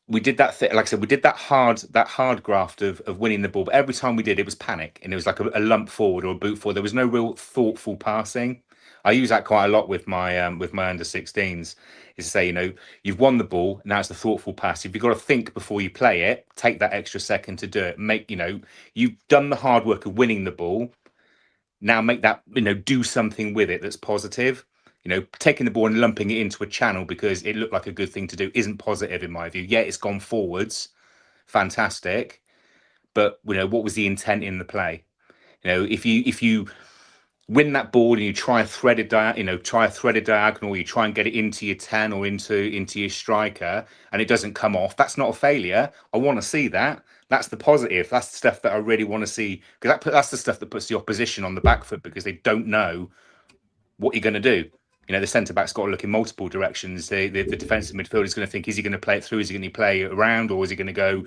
Speaker 3: We did that, like I said, we did that hard graft of winning the ball. But every time we did, it was panic, and it was like a lump forward or a boot forward. There was no real thoughtful passing. I use that quite a lot with my under 16s. Is to say, you've won the ball, now it's the thoughtful pass. If you've got to think before you play it, take that extra second to do it. You've done the hard work of winning the ball. Now make that, do something with it that's positive. Taking the ball and lumping it into a channel because it looked like a good thing to do isn't positive in my view. Yeah, it's gone forwards. Fantastic. But, what was the intent in the play? If you win that ball and you try a threaded diagonal, you try and get it into your 10 or into your striker and it doesn't come off, that's not a failure. I want to see that. That's the positive. That's the stuff that I really want to see, because that's the stuff that puts the opposition on the back foot, because they don't know what you're going to do. The centre-back's got to look in multiple directions. The defensive midfielder is going to think, is he going to play it through? Is he going to play it around? Or is he going to go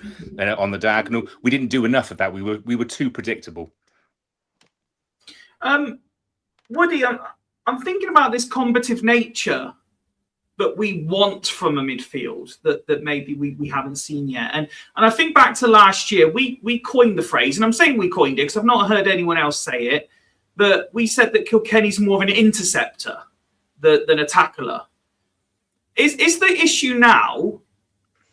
Speaker 3: on the diagonal? We didn't do enough of that. We were too predictable.
Speaker 5: Woody, I'm thinking about this combative nature that we want from a midfield that maybe we haven't seen yet. And I think back to last year, we coined the phrase, and I'm saying we coined it because I've not heard anyone else say it, but we said that Kilkenny's more of an interceptor than a tackler. Is the issue now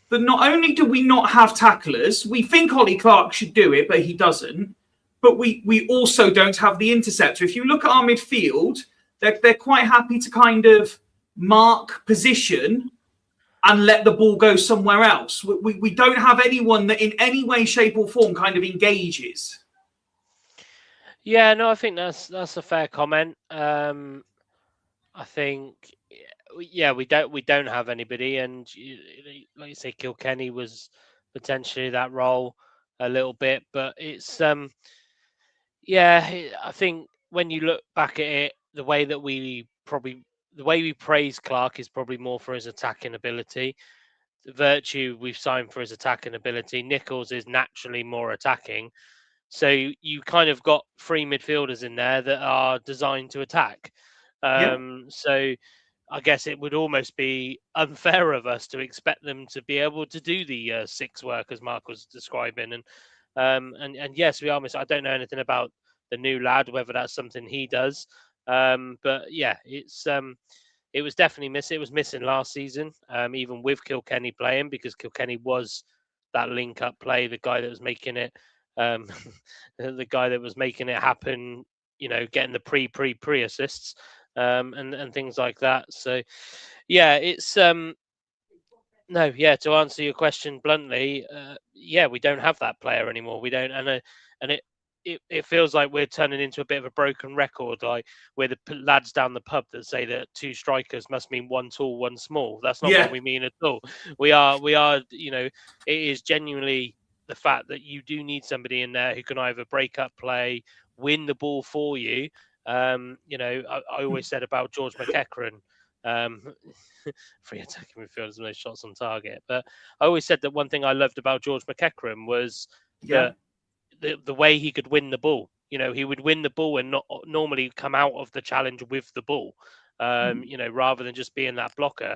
Speaker 5: that not only do we not have tacklers, we think Ollie Clark should do it, but he doesn't, but we also don't have the interceptor. If you look at our midfield, they're quite happy to kind of mark position and let the ball go somewhere else. We don't have anyone that in any way, shape or form kind of engages.
Speaker 4: Yeah, no, I think that's a fair comment. I think, yeah, we don't have anybody, and like you say, Kilkenny was potentially that role a little bit, but it's I think when you look back at it, the way we praise Clark is probably more for his attacking ability. The Virtue we've signed for his attacking ability. Nichols is naturally more attacking. So you kind of got three midfielders in there that are designed to attack. So I guess it would almost be unfair of us to expect them to be able to do the 6 work as Mark was describing. And yes, we are missing. I don't know anything about the new lad, whether that's something he does. But yeah, it was definitely missing. It was missing last season, even with Kilkenny playing, because Kilkenny was that link-up play, the guy that was making it, the guy that was making it happen. Getting the pre assists and things like that. So yeah, it's to answer your question bluntly, we don't have that player anymore. We don't, and it feels like we're turning into a bit of a broken record. Like we're the lads down the pub that say that 2 strikers must mean 1 tall, 1 small. That's not what we mean at all. We are, you know, it is genuinely the fact that you do need somebody in there who can either break up play, win the ball for you. You know, I always said about George McEachran, free attacking midfielders, no shots on target. But I always said that one thing I loved about George McEachran was that the way he could win the ball. You know, he would win the ball and not normally come out of the challenge with the ball. You know, rather than just being that blocker.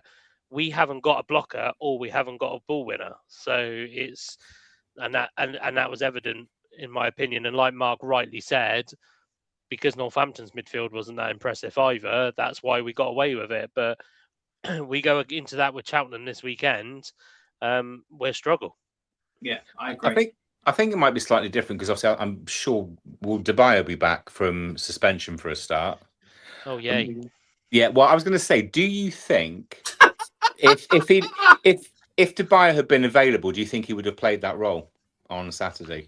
Speaker 4: We haven't got a blocker, or we haven't got a ball winner. So it's and that was evident in my opinion. And like Mark rightly said, because Northampton's midfield wasn't that impressive either, that's why we got away with it. But we go into that with Cheltenham this weekend, we're struggle.
Speaker 5: Yeah, I agree.
Speaker 3: I think it might be slightly different because obviously I'm sure will Debayo be back from suspension for a start?
Speaker 4: Oh yeah.
Speaker 3: Yeah. Well, I was going to say, do you think if Debayo had been available, do you think he would have played that role on Saturday?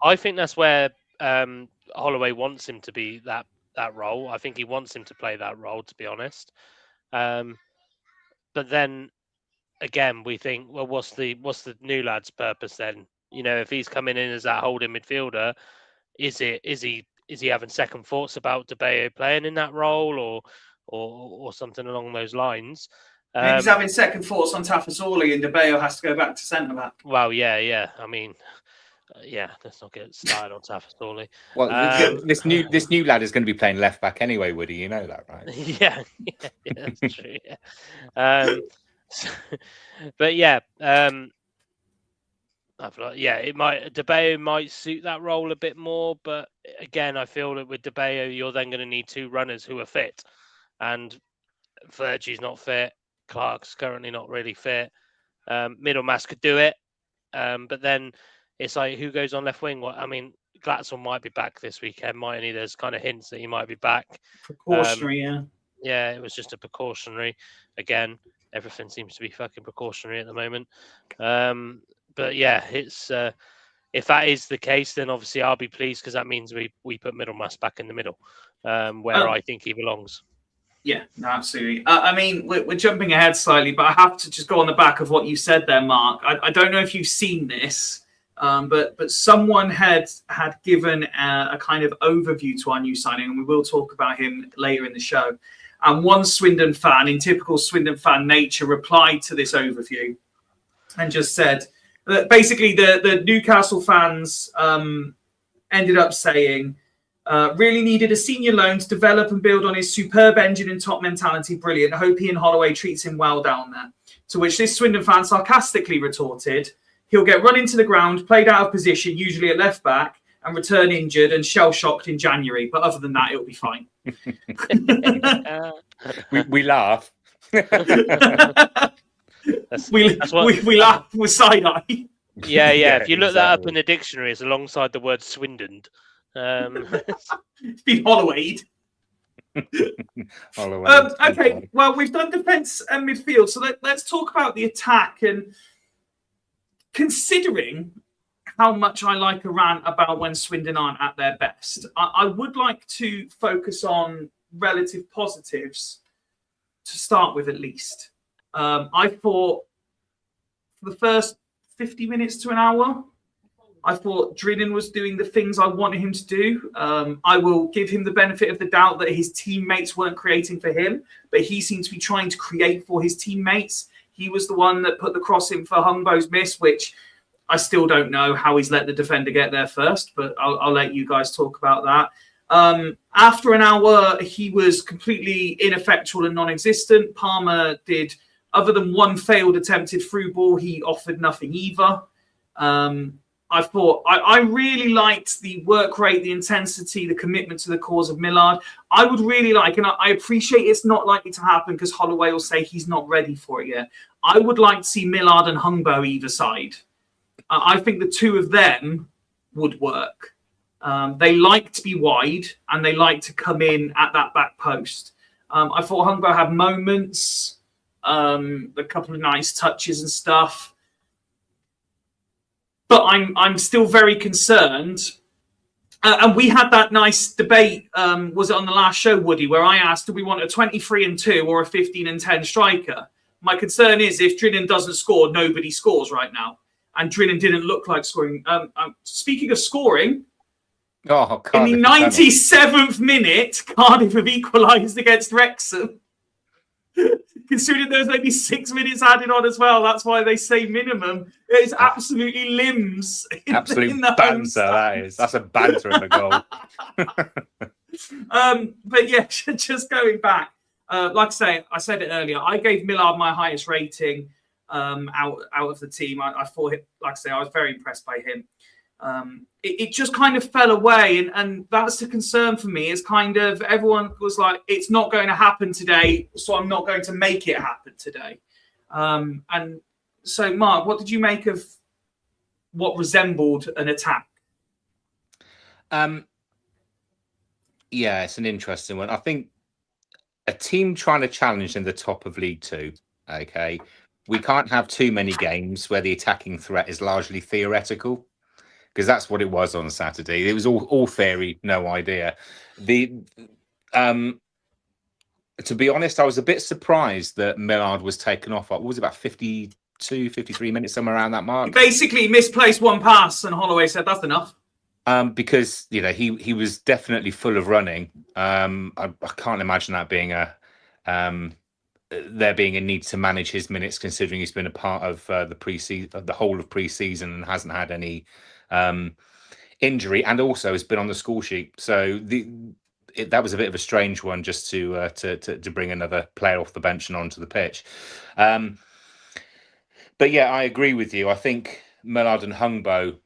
Speaker 4: I think that's where Holloway wants him to be that role. I think he wants him to play that role, to be honest. But then again, we think, well, what's the new lad's purpose then? You know, if he's coming in as that holding midfielder, is he having second thoughts about Debayo playing in that role or something along those lines?
Speaker 5: He's having second thoughts on Tafazorli, and Debayo has to go back to centre back.
Speaker 4: Well, yeah. I mean, let's not get started on Tafazorli.
Speaker 3: Well, this new lad is going to be playing left back anyway, Woody. You know that, right?
Speaker 4: Yeah, that's true. Yeah. But yeah. Debayo might suit that role a bit more, but again, I feel that with Debayo, you're then going to need 2 runners who are fit, and Virtue's not fit. Clark's currently not really fit. Middlemass could do it, but then it's like, who goes on left wing? Well, I mean, Glatzel might be back this weekend, mightn't he? There's kind of hints that he might be back.
Speaker 5: Precautionary, yeah.
Speaker 4: Yeah, it was just a precautionary. Again, everything seems to be fucking precautionary at the moment. But yeah, it's if that is the case, then obviously I'll be pleased because that means we put Middlemass back in the middle, where I think he belongs.
Speaker 5: Yeah, no, absolutely. I mean, we're jumping ahead slightly, but I have to just go on the back of what you said there, Mark. I don't know if you've seen this, but someone had given a kind of overview to our new signing, and we will talk about him later in the show. And one Swindon fan, in typical Swindon fan nature, replied to this overview and just said that basically the Newcastle fans ended up saying, really needed a senior loan to develop and build on his superb engine and top mentality. Brilliant. I hope he and Holloway treats him well down there. To which this Swindon fan sarcastically retorted, he'll get run into the ground, played out of position, usually at left back, and return injured and shell-shocked in January. But other than that, it'll be fine.
Speaker 3: we laugh.
Speaker 5: We laugh with side-eye.
Speaker 4: Yeah. If you look that up in the dictionary, it's alongside the word Swindoned.
Speaker 5: It's been Hollowayed. Okay, well, we've done defence and midfield, so let's talk about the attack. And considering how much I like a rant about when Swindon aren't at their best, I would like to focus on relative positives to start with, at least. I thought for the first 50 minutes to an hour, I thought Drinan was doing the things I wanted him to do. I will give him the benefit of the doubt that his teammates weren't creating for him, but he seemed to be trying to create for his teammates. He was the one that put the cross in for Hungbo's miss, which I still don't know how he's let the defender get there first, but I'll let you guys talk about that. After an hour, he was completely ineffectual and non-existent. Palmer did, other than one failed attempted through ball, he offered nothing either. I thought I really liked the work rate, the intensity, the commitment to the cause of Millard. I would really like, and I appreciate it's not likely to happen because Holloway will say he's not ready for it yet. I would like to see Millard and Hungbo either side. I think the two of them would work. They like to be wide and they like to come in at that back post. I thought Hungbo had moments, a couple of nice touches and stuff. But I'm still very concerned And we had that nice debate, was it on the last show, Woody, where I asked, do we want a 23-2 or a 15-10 striker? My concern is if Drinan doesn't score, nobody scores right now. And Drinan didn't look like scoring. Speaking of scoring,
Speaker 3: Oh,
Speaker 5: in the 97th minute, Cardiff have equalised against Wrexham. Considering there's only 6 minutes added on as well, that's why they say minimum. It's absolutely limbs.
Speaker 3: Absolute banter, that is. That's a banter of a goal.
Speaker 5: But yeah, just going back, like I said it earlier, I gave Millard my highest rating out of the team. I thought, like I say, I was very impressed by him. It just kind of fell away, and that's the concern for me. Is kind of everyone was like, it's not going to happen today, so I'm not going to make it happen today. And so, Mark, what did you make of what resembled an attack?
Speaker 3: Yeah, it's an interesting one. I think a team trying to challenge in the top of League Two, okay, we can't have too many games where the attacking threat is largely theoretical, because that's what it was on Saturday. It was all theory, no idea. To be honest, I was a bit surprised that Millard was taken off. What was it, about 52, 53 minutes, somewhere around that mark?
Speaker 5: He basically misplaced one pass, and Holloway said, that's enough.
Speaker 3: Because, you know, he was definitely full of running. I can't imagine that being there being a need to manage his minutes, considering he's been a part of the whole of pre-season and hasn't had any injury, and also has been on the score sheet. So that was a bit of a strange one, just to bring another player off the bench and onto the pitch. But yeah, I agree with you. I think Millard and Hungbo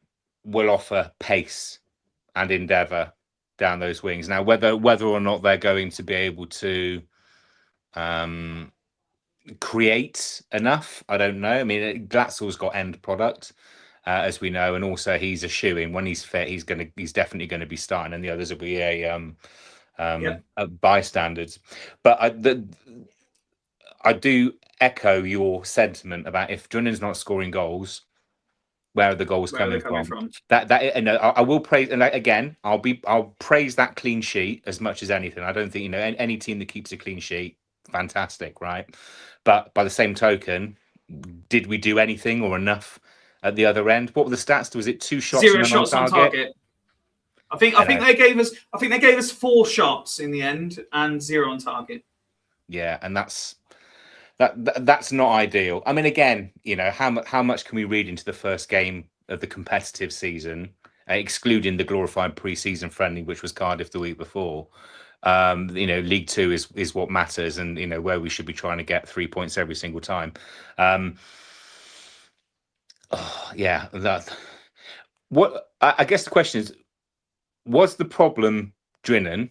Speaker 3: will offer pace and endeavour down those wings. Now, whether or not they're going to be able to create enough, I don't know. I mean, Glatzel's got end product, as we know, and also he's a shoo-in. When he's fit, he's definitely going to be starting, and the others will be a bystanders. But I do echo your sentiment about if Drinan's not scoring goals, where are the goals coming from? That you know, I will praise, and again, I'll praise that clean sheet as much as anything. I don't think, you know, any team that keeps a clean sheet, fantastic, right? But by the same token, did we do anything or enough at the other end? What were the stats? Was it 2 shots?
Speaker 5: 0 shots on target. I think they gave us 4 shots in the end and 0 on target.
Speaker 3: Yeah, and that's not ideal. I mean, again, you know, how much can we read into the first game of the competitive season, excluding the glorified pre-season friendly, which was Cardiff the week before? You know, League Two is what matters, and, you know, where we should be trying to get 3 points every single time. Yeah, what I guess the question is, was the problem Drinan,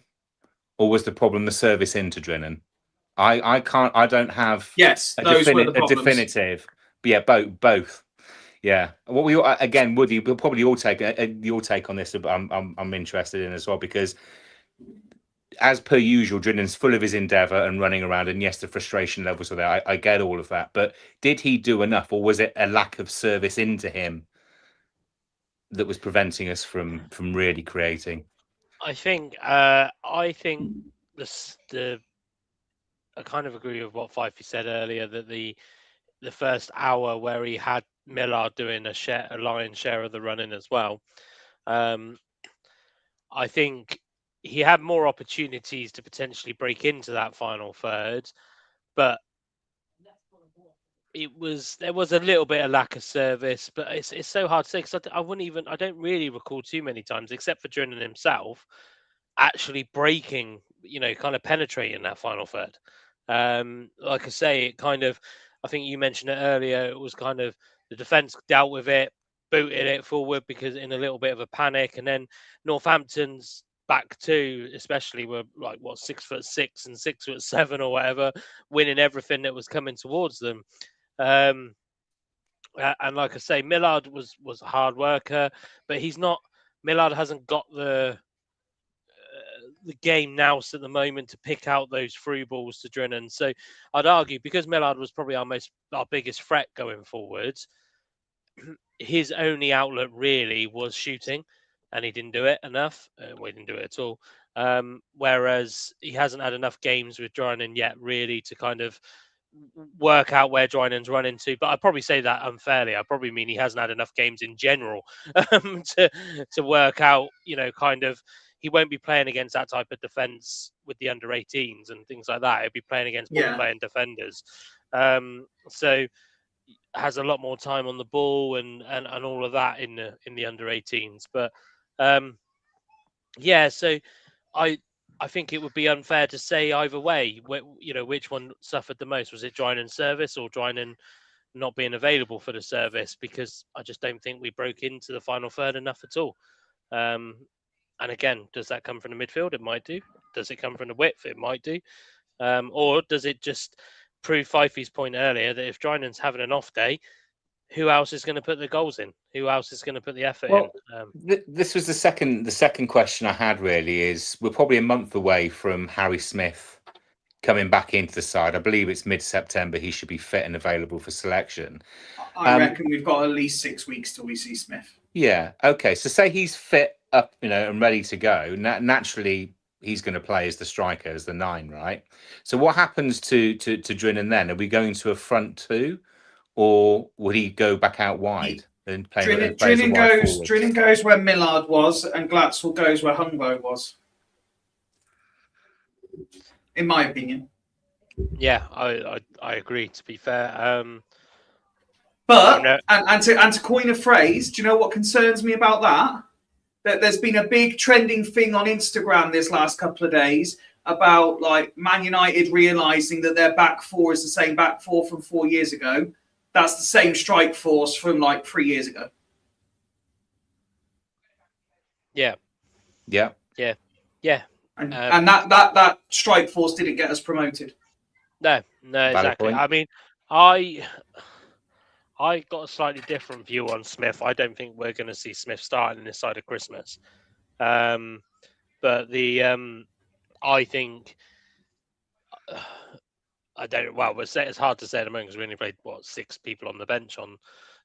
Speaker 3: or was the problem the service into Drinan? I don't have a definitive. But yeah, both. Yeah. What we again, Woody, we'll probably all take your take on this. But I'm interested in as well, because as per usual, Drinan's full of his endeavour and running around, and yes, the frustration levels are there. I get all of that, but did he do enough, or was it a lack of service into him that was preventing us from really creating?
Speaker 4: I think I kind of agree with what Fifey said earlier, that the first hour where he had Millard doing a lion's share of the running as well, I think he had more opportunities to potentially break into that final third, but there was a little bit of lack of service. But it's so hard to say, because I don't really recall too many times, except for Drinan himself, actually breaking, you know, kind of penetrating that final third. Like I say, it kind of, I think you mentioned it earlier, it was kind of the defence dealt with it, booted it forward because in a little bit of a panic, and then Northampton's back two especially were like 6'6" and 6'7" or whatever, winning everything that was coming towards them. And like I say, Millard was a hard worker, but Millard hasn't got the game nous at the moment to pick out those through balls to Drinan. So I'd argue, because Millard was probably our biggest threat going forward, his only outlet really was shooting. and he didn't do it enough. Well, he didn't do it at all. Whereas he hasn't had enough games with Drinan yet, really, to kind of work out where Drinan's running to. But I'd probably say that unfairly. I probably mean he hasn't had enough games in general to work out, kind of. He won't be playing against that type of defence with the under 18s and things like that. He'll be playing against ball-playing defenders. So has a lot more time on the ball and all of that in the under 18s. But so I think it would be unfair to say either way. Which one suffered the most? Was it Drinan's service or Drinan not being available for the service? Because I just don't think we broke into the final third enough at all. And again, does that come from the midfield? It might do. Does it come from the width? It might do. Or does it just prove Fifey's point earlier that if Drinan's having an off day, who else is going to put the goals in? Who else is going to put the effort in?
Speaker 3: This was the second question I had. Really, is we're probably a month away from Harry Smith coming back into the side. I believe it's mid-September. He should be fit and available for selection.
Speaker 5: I reckon we've got at least 6 weeks till we see Smith.
Speaker 3: Yeah. Okay. So say he's fit up, and ready to go. Naturally, he's going to play as the striker, as the 9, right? So what happens to Drinan then? Are we going to a front 2, or would he go back out wide and play?
Speaker 5: Drinan goes where Millard was, and Glatzel goes where Hungbo was. In my opinion.
Speaker 4: Yeah, I agree. To be fair,
Speaker 5: but to coin a phrase, do you know what concerns me about that? That there's been a big trending thing on Instagram this last couple of days about like Man United realizing that their back 4 is the same back 4 from 4 years ago. That's the same strike force from like 3 years ago.
Speaker 3: Yeah.
Speaker 5: And that strike force didn't get us promoted.
Speaker 4: No, exactly.
Speaker 3: Point.
Speaker 4: I mean, I got a slightly different view on Smith. I don't think we're going to see Smith starting this side of Christmas. But I think I don't. Well, it's hard to say at the moment because we only played 6 people on the bench on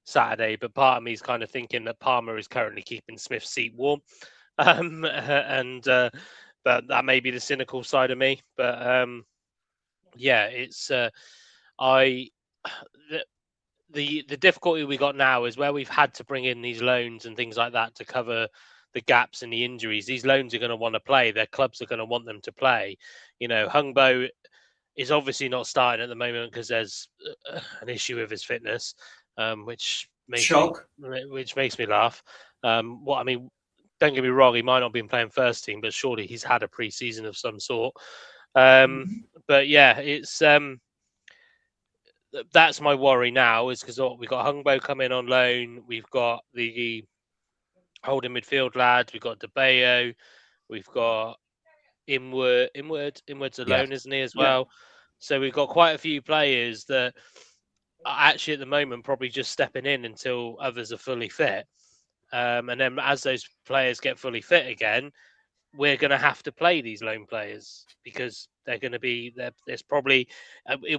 Speaker 4: Saturday. But part of me is kind of thinking that Palmer is currently keeping Smith's seat warm, but that may be the cynical side of me. But it's The difficulty we got now is where we've had to bring in these loans and things like that to cover the gaps and the injuries. These loans are going to want to play. Their clubs are going to want them to play. Hungbo is obviously not starting at the moment because there's an issue with his fitness, which makes me laugh. Don't get me wrong, he might not have been playing first team, but surely he's had a pre-season of some sort. But yeah, it's that's my worry now, is because we've got Hungbo coming on loan, we've got the holding midfield lads, we've got DeBeo, we've got Inward's alone, isn't he, as well? So we've got quite a few players that are actually at the moment probably just stepping in until others are fully fit. And then as those players get fully fit again, we're going to have to play these loan players because they're going to be there. There's probably,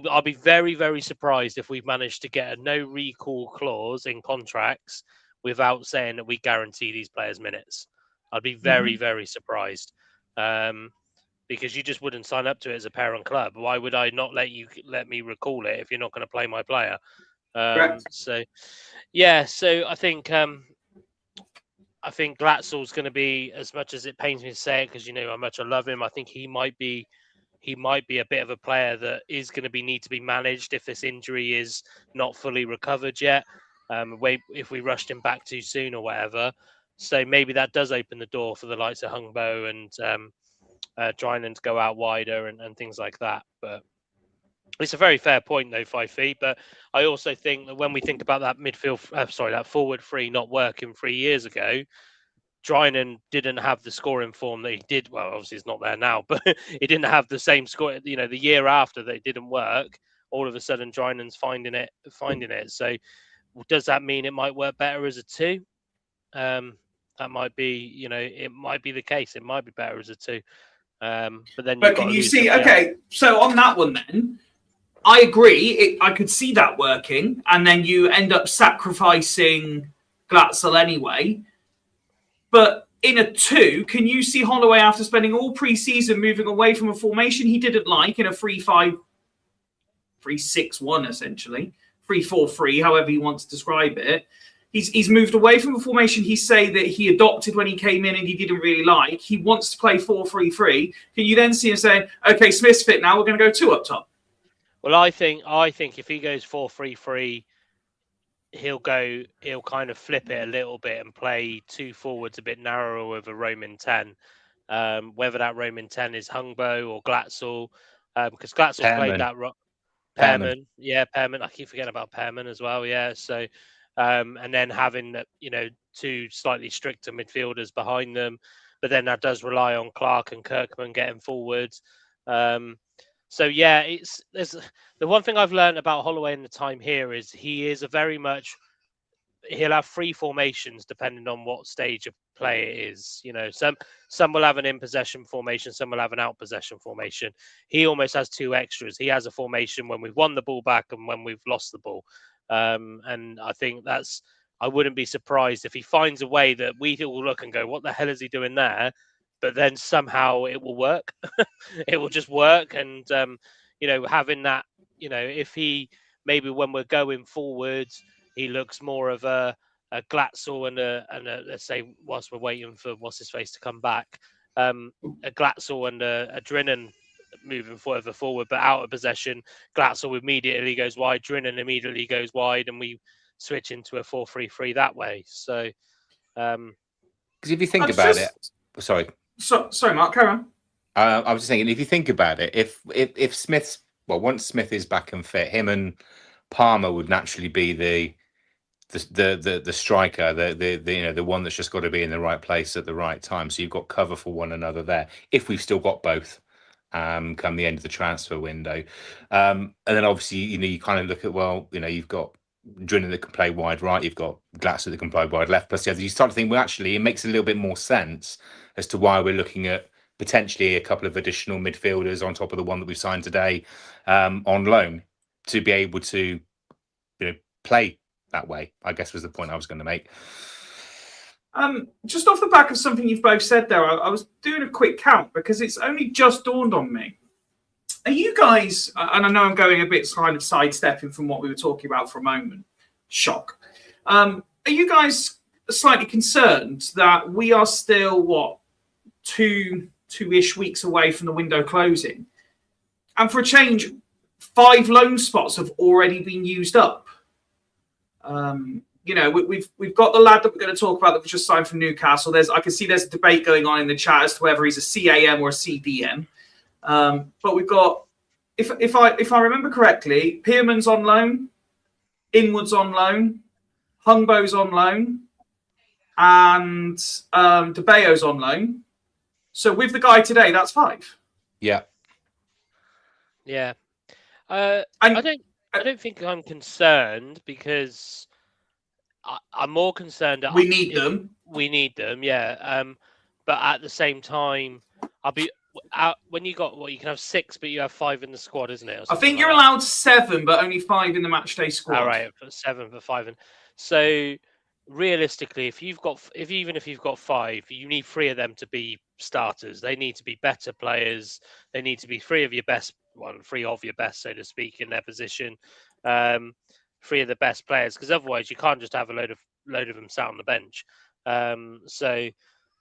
Speaker 4: I'll be very, very surprised if we've managed to get a no recall clause in contracts without saying that we guarantee these players minutes. I'd be very, very surprised because you just wouldn't sign up to it as a parent club. Why would I not let me recall it if you're not going to play my player? So I think Glatzel's going to be, as much as it pains me to say it, because how much I love him, I think he might be a bit of a player that is going to need to be managed if this injury is not fully recovered yet. If we rushed him back too soon or whatever. So maybe that does open the door for the likes of Hungbo and Drinan to go out wider and things like that. But it's a very fair point, though, Fifey. But I also think that when we think about that that forward three not working 3 years ago, Drinan didn't have the scoring form that he did. Well, obviously he's not there now, but he didn't have the same score. The year after that it didn't work, all of a sudden Drinan's finding it. So does that mean it might work better as a 2? That might be, it might be the case. It might be better as a 2. But
Speaker 5: can you see? Okay, so on that one then. I agree. I could see that working, and then you end up sacrificing Glatzel anyway. But in a 2, can you see Holloway, after spending all pre-season moving away from a formation he didn't like in a 3-5, 3-6-1 essentially, 3-4-3, however you want to describe it? He's moved away from a formation he say that he adopted when he came in and he didn't really like. He wants to play 4-3-3. Can you then see him saying, okay, Smith's fit now, we're going to go 2 up top?
Speaker 4: Well, I think if he goes 4-3-3, he'll kind of flip it a little bit and play 2 forwards a bit narrower with a Roman 10. Whether that Roman 10 is Hungbo or Glatzel, because Glatzel's played that. Pearman. Yeah, Pearman. I keep forgetting about Pearman as well. Yeah, so. And then having 2 slightly stricter midfielders behind them, but then that does rely on Clark and Kirkman getting forwards. So yeah, there's the one thing I've learned about Holloway in the time here is he is he'll have 3 formations depending on what stage of play it is. Some will have an in possession formation, some will have an out possession formation. He almost has 2 extras. He has a formation when we've won the ball back and when we've lost the ball. And I think I wouldn't be surprised if he finds a way that we will look and go, what the hell is he doing there? But then somehow it will work. It will just work. And, having that, if he, maybe when we're going forwards, he looks more of a Glatzel and a let's say, whilst we're waiting for what's-his-face to come back, a Glatzel and a Drinan moving further forward, but out of possession, Glatzel immediately goes wide, Drinan immediately goes wide, and we switch into a 4-3-3 that way. So,
Speaker 3: because if you think about it, sorry,
Speaker 5: Mark, carry on.
Speaker 3: I was just thinking, if you think about it, if Smith's once Smith is back and fit, him and Palmer would naturally be the striker, the one that's just got to be in the right place at the right time. So you've got cover for one another there. If we've still got both. Come the end of the transfer window, and then obviously you kind of look at you've got Drinan that can play wide right, you've got Glatzel that can play wide left, plus the other. You start to think, well, actually, it makes a little bit more sense as to why we're looking at potentially a couple of additional midfielders on top of the one that we've signed today on loan to be able to play that way. I guess was the point I was going to make.
Speaker 5: Just off the back of something you've both said there, I was doing a quick count because it's only just dawned on me. Are you guys, and I know I'm going a bit kind of sidestepping from what we were talking about for a moment, shock. Are you guys slightly concerned that we are still, 2-ish weeks away from the window closing? And for a change, 5 loan spots have already been used up. We've got the lad that we're going to talk about that was just signed from Newcastle. I can see there's a debate going on in the chat as to whether he's a CAM or a CDM. But we've got, if I remember correctly, Pearman's on loan, Inwood's on loan, Hungbo's on loan, and De Bayo's on loan. So with the guy today, that's 5.
Speaker 3: Yeah.
Speaker 4: Yeah. I don't think I'm concerned because I'm more concerned that
Speaker 5: we need them.
Speaker 4: We need them, yeah. But at the same time, I'll be out when you can have 6, but you have 5 in the squad, isn't it?
Speaker 5: I think you're allowed 7, but only 5 in the matchday squad.
Speaker 4: All right, 7 for 5, so realistically, if you've got 5, you need 3 of them to be starters. They need to be better players. They need to be 3 of your best, 3 of your best, so to speak, in their position. 3 of the best players, because otherwise you can't just have a load of them sat on the bench. So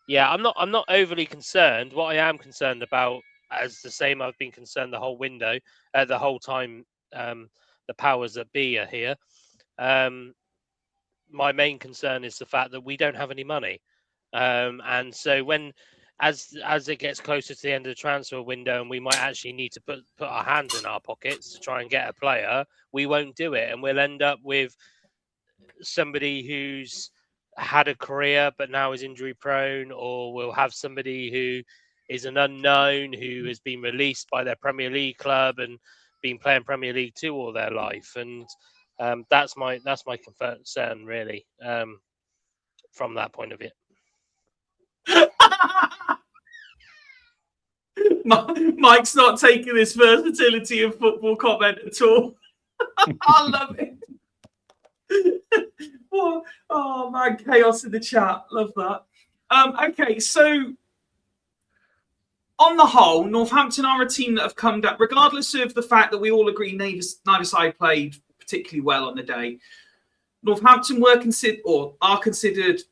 Speaker 4: yeah, I'm not overly concerned. What I am concerned about, as the same I've been concerned the whole window, the whole time the powers that be are here. My main concern is the fact that we don't have any money, and so as it gets closer to the end of the transfer window and we might actually need to put our hands in our pockets to try and get a player, we won't do it. And we'll end up with somebody who's had a career but now is injury prone, or we'll have somebody who is an unknown who has been released by their Premier League club and been playing Premier League 2 all their life. And that's my concern, really, from that point of view.
Speaker 5: Mike's not taking this versatility of football comment at all. I love it. Oh man, chaos in the chat. Love that. Okay, so on the whole, Northampton are a team that have come down, regardless of the fact that we all agree neither side played particularly well on the day. Northampton are considered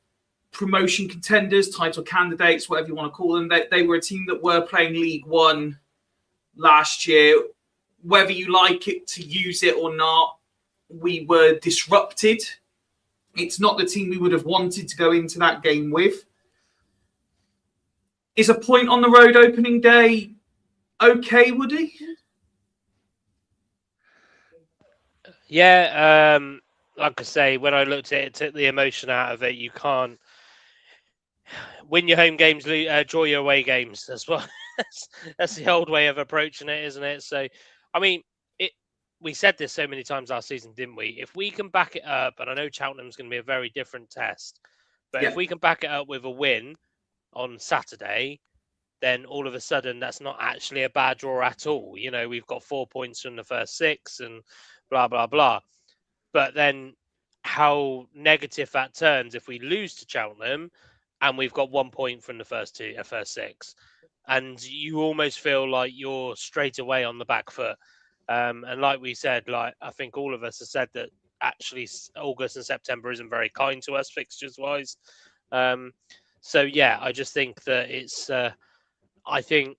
Speaker 5: promotion contenders, title candidates, whatever you want to call them. They were a team that were playing League One last year. Whether you like it to use it or not, we were disrupted. It's not the team we would have wanted to go into that game with. Is a point on the road opening day okay, Woody?
Speaker 4: Yeah, like I say, when I looked at it, took the emotion out of it. You can't win your home games, draw your away games. That's what that's the old way of approaching it, isn't it? So, I mean, we said this so many times last season, didn't we? If we can back it up, and I know Cheltenham's going to be a very different test, but if we can back it up with a win on Saturday, then all of a sudden that's not actually a bad draw at all. You know, we've got 4 points from the first 6 and blah, blah, blah. But then how negative that turns if we lose to Cheltenham and we've got 1 point from the first 6. And you almost feel like you're straight away on the back foot. And like we said, like I think all of us have said that actually August and September isn't very kind to us fixtures-wise. So, yeah, I just think that it's... I think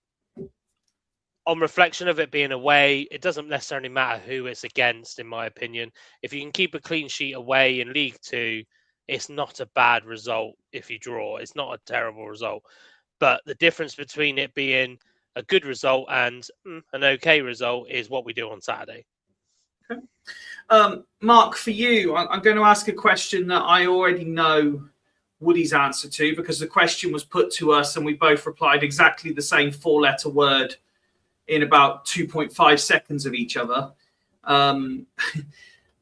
Speaker 4: on reflection of it being away, it doesn't necessarily matter who it's against, in my opinion. If you can keep a clean sheet away in League Two, it's not a bad result if you draw. It's not a terrible result. But the difference between it being a good result and an okay result is what we do on Saturday.
Speaker 5: Okay. Mark, for you, I'm going to ask a question that I already know Woody's answer to, because the question was put to us and we both replied exactly the same 4-letter word in about 2.5 seconds of each other.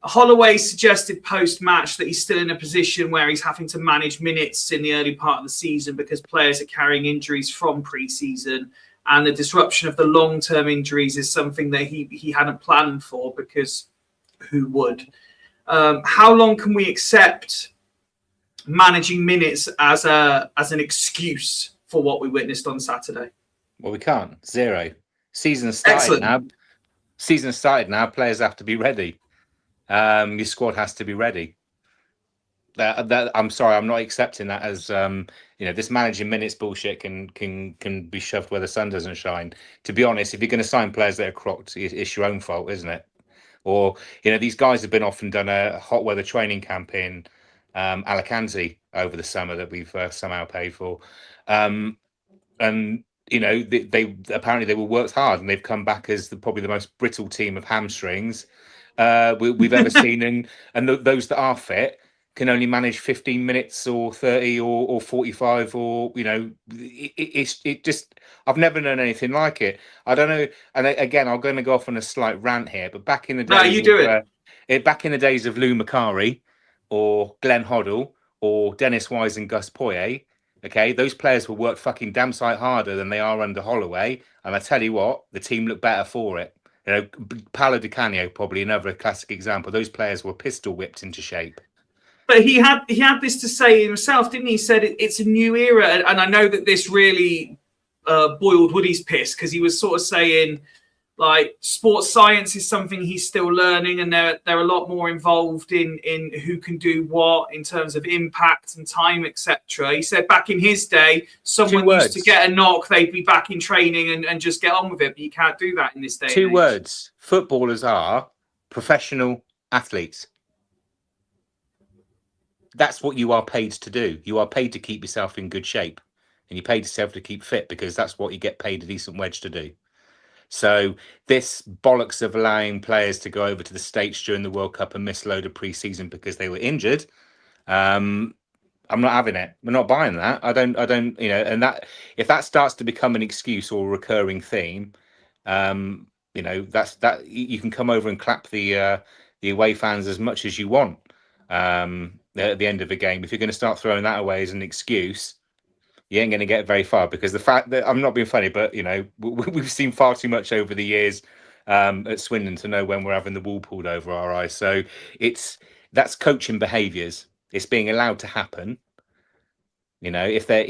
Speaker 5: Holloway suggested post-match that he's still in a position where he's having to manage minutes in the early part of the season because players are carrying injuries from pre-season, and the disruption of the long-term injuries is something that he hadn't planned for, because who would? How long can we accept managing minutes as an excuse for what we witnessed on Saturday?
Speaker 3: Well, we can't. 0. Season started now. Season started now. Players have to be ready. Your squad has to be ready. I'm sorry, I'm not accepting that as this managing minutes bullshit can be shoved where the sun doesn't shine. To be honest, if you're going to sign players that are crocked, it's your own fault, isn't it? Or these guys have been off and done a hot weather training camp in Alicante over the summer that we've somehow paid for, and they apparently they were worked hard, and they've come back as probably the most brittle team of hamstrings we've ever seen, and those that are fit can only manage 15 minutes or 30 or 45, or it just, I've never known anything like it. I don't know, and again I'm going to go off on a slight rant here, but back in the days, back in the days of Lou Macari or Glenn Hoddle or Dennis Wise and Gus Poyet, okay, those players will work fucking damn sight harder than they are under Holloway, and I tell you what, the team looked better for it. Paolo Di Canio, probably another classic example. Those players were pistol whipped into shape.
Speaker 5: But he had this to say himself, didn't he? He said it's a new era, and I know that this really boiled Woody's piss, because he was sort of saying, like, sports science is something he's still learning, and they're a lot more involved in who can do what in terms of impact and time, etc. He said back in his day, someone used to get a knock, they'd be back in training and just get on with it. But you can't do that in this day.
Speaker 3: 2 words. Footballers are professional athletes. That's what you are paid to do. You are paid to keep yourself in good shape, and you paid yourself to keep fit, because that's what you get paid a decent wage to do. So this bollocks of allowing players to go over to the States during the World Cup and miss a load of pre-season because they were injured, I'm not having it. We're not buying that. I don't, and that, if that starts to become an excuse or a recurring theme, that's that you can come over and clap the away fans as much as you want at the end of the game. If you're going to start throwing that away as an excuse, you ain't going to get very far, because the fact that, I'm not being funny, but we've seen far too much over the years at Swindon to know when we're having the wool pulled over our eyes. So that's coaching behaviours. It's being allowed to happen, If they're,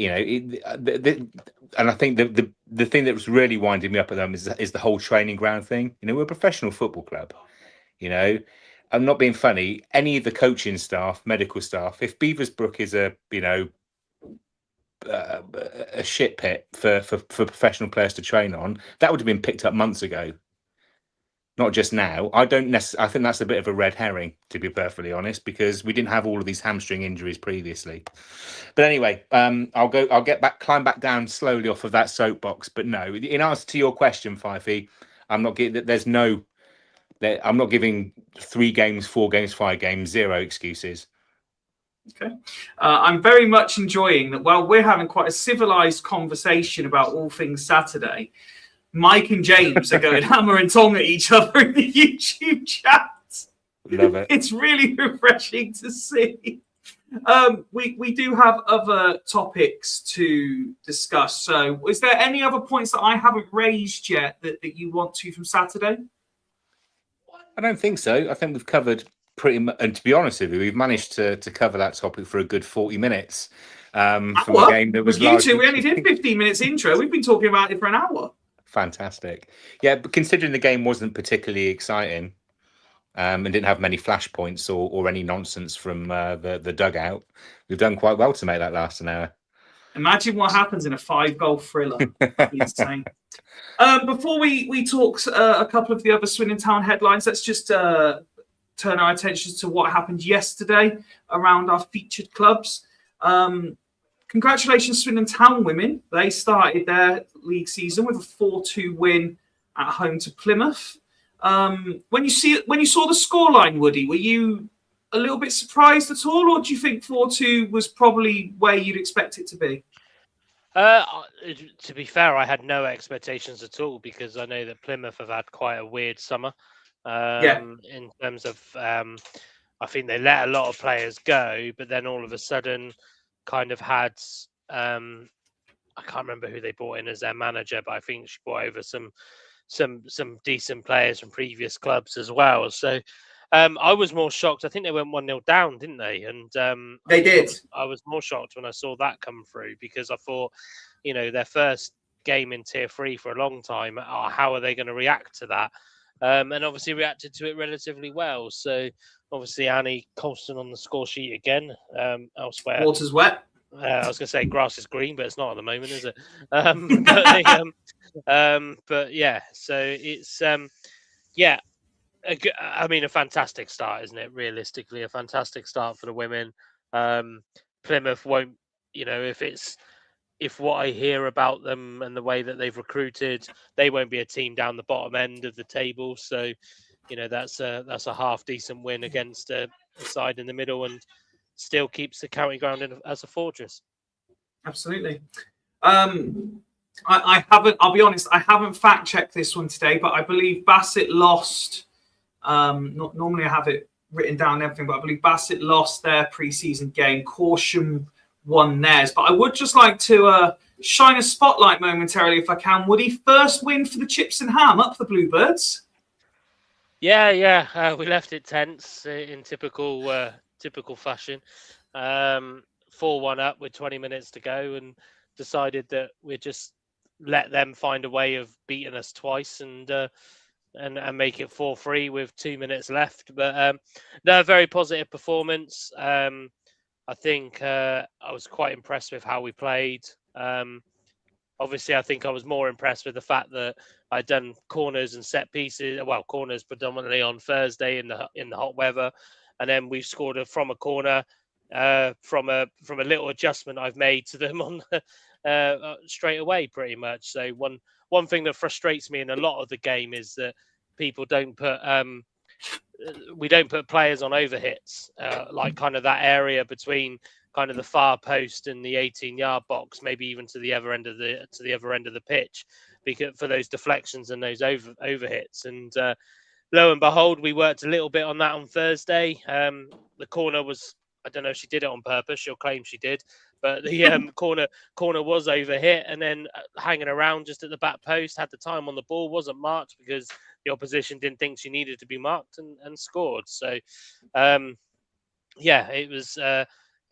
Speaker 3: and I think the thing that was really winding me up at them is the whole training ground thing. We're a professional football club. I'm not being funny. Any of the coaching staff, medical staff, if Beaversbrook is a shit pit for professional players to train on, that would have been picked up months ago. Not just now. I think that's a bit of a red herring, to be perfectly honest, because we didn't have all of these hamstring injuries previously. But anyway, I'll climb back down slowly off of that soapbox. But no, in answer to your question, Fifey, I'm not giving 3 games, 4 games, 5 games, 0 excuses.
Speaker 5: Okay. I'm very much enjoying that. While we're having quite a civilized conversation about all things Saturday, Mike and James are going hammer and tong at each other in the YouTube chat.
Speaker 3: Love it.
Speaker 5: It's really refreshing to see. We do have other topics to discuss. So is there any other points that I haven't raised yet that you want to from Saturday?
Speaker 3: I don't think so. I think we've covered pretty much, and to be honest with you, we've managed to cover that topic for a good 40 minutes. From a game that was
Speaker 5: you two, we only did 15 minutes intro. We've been talking about it for an hour.
Speaker 3: Fantastic. Yeah, but considering the game wasn't particularly exciting and didn't have many flashpoints or any nonsense from the dugout, we've done quite well to make that last an hour. Imagine
Speaker 5: what happens in a 5-goal thriller. Insane. Before we talk a couple of the other Swindon Town headlines, let's just turn our attention to what happened yesterday around our featured clubs. Congratulations, Swindon Town women. They started their league season with a 4-2 win at home to Plymouth. When you saw the scoreline, Woody, were you a little bit surprised at all, or do you think 4-2 was probably where you'd expect it to be?
Speaker 4: To be fair, I had no expectations at all because I know that Plymouth have had quite a weird summer. In terms of, I think they let a lot of players go, but then all of a sudden kind of had, I can't remember who they brought in as their manager, but I think she brought over some decent players from previous clubs as well. So I was more shocked. I think they went 1-0 down, didn't they? And
Speaker 5: they did.
Speaker 4: I was more shocked when I saw that come through because I thought, their first game in Tier 3 for a long time, how are they going to react to that? And obviously reacted to it relatively well. So obviously Annie Colston on the score sheet again. Elsewhere,
Speaker 5: water's wet.
Speaker 4: I was going to say grass is green, but it's not at the moment, is it? But yeah, so it's a fantastic start, isn't it? Realistically, a fantastic start for the women. Plymouth won't, if what I hear about them and the way that they've recruited, they won't be a team down the bottom end of the table. So, that's a half decent win against a side in the middle and still keeps the county ground as a fortress.
Speaker 5: Absolutely. I haven't, I'll be honest, I haven't fact checked this one today, but I believe Bassett lost. Normally I have it written down and everything, but I believe Bassett lost their pre-season game. Caution won theirs, but I would just like to shine a spotlight momentarily, if I can. Woody, first win for the Chips and Ham, up the Bluebirds.
Speaker 4: Yeah. We left it tense in typical fashion. 4-1 up with 20 minutes to go, and decided that we'd just let them find a way of beating us twice and make it 4-3 with 2 minutes left. But no, very positive performance. I think I was quite impressed with how we played. Obviously, I think I was more impressed with the fact that I'd done corners and set pieces. Well, corners predominantly on Thursday in the hot weather, and then we scored from a corner from a little adjustment I've made to them on straight away, pretty much. So one thing that frustrates me in a lot of the game is that people don't put we don't put players on overhits, like kind of that area between kind of the far post and the 18-yard box, maybe even to the other end of the pitch, because for those deflections and those overhits. And lo and behold, we worked a little bit on that on Thursday. The corner was, I don't know if she did it on purpose. She'll claim she did, but the corner was overhit and then hanging around just at the back post. Had the time on the ball, wasn't marked because the opposition didn't think she needed to be marked and scored. So,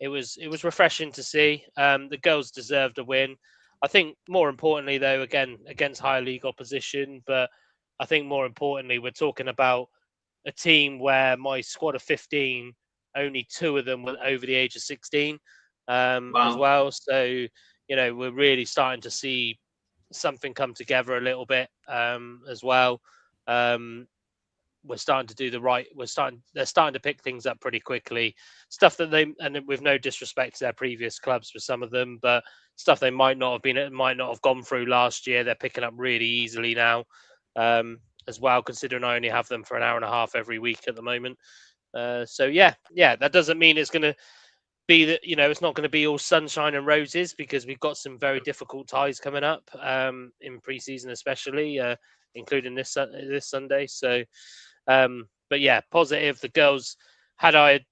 Speaker 4: it it was refreshing to see. The girls deserved a win. I think more importantly, though, again against higher league opposition, but I think more importantly, we're talking about a team where my squad of 15, only 2 of them were over the age of 16 as well. So, we're really starting to see something come together a little bit as well. We're starting to do they're starting to pick things up pretty quickly. Stuff that and with no disrespect to their previous clubs for some of them, but stuff they might not have gone through last year, they're picking up really easily now. As well, considering I only have them for an hour and a half every week at the moment. So that doesn't mean it's going to be that, it's not going to be all sunshine and roses, because we've got some very difficult ties coming up in pre-season, especially including this Sunday. So, but yeah, positive. The girls, had I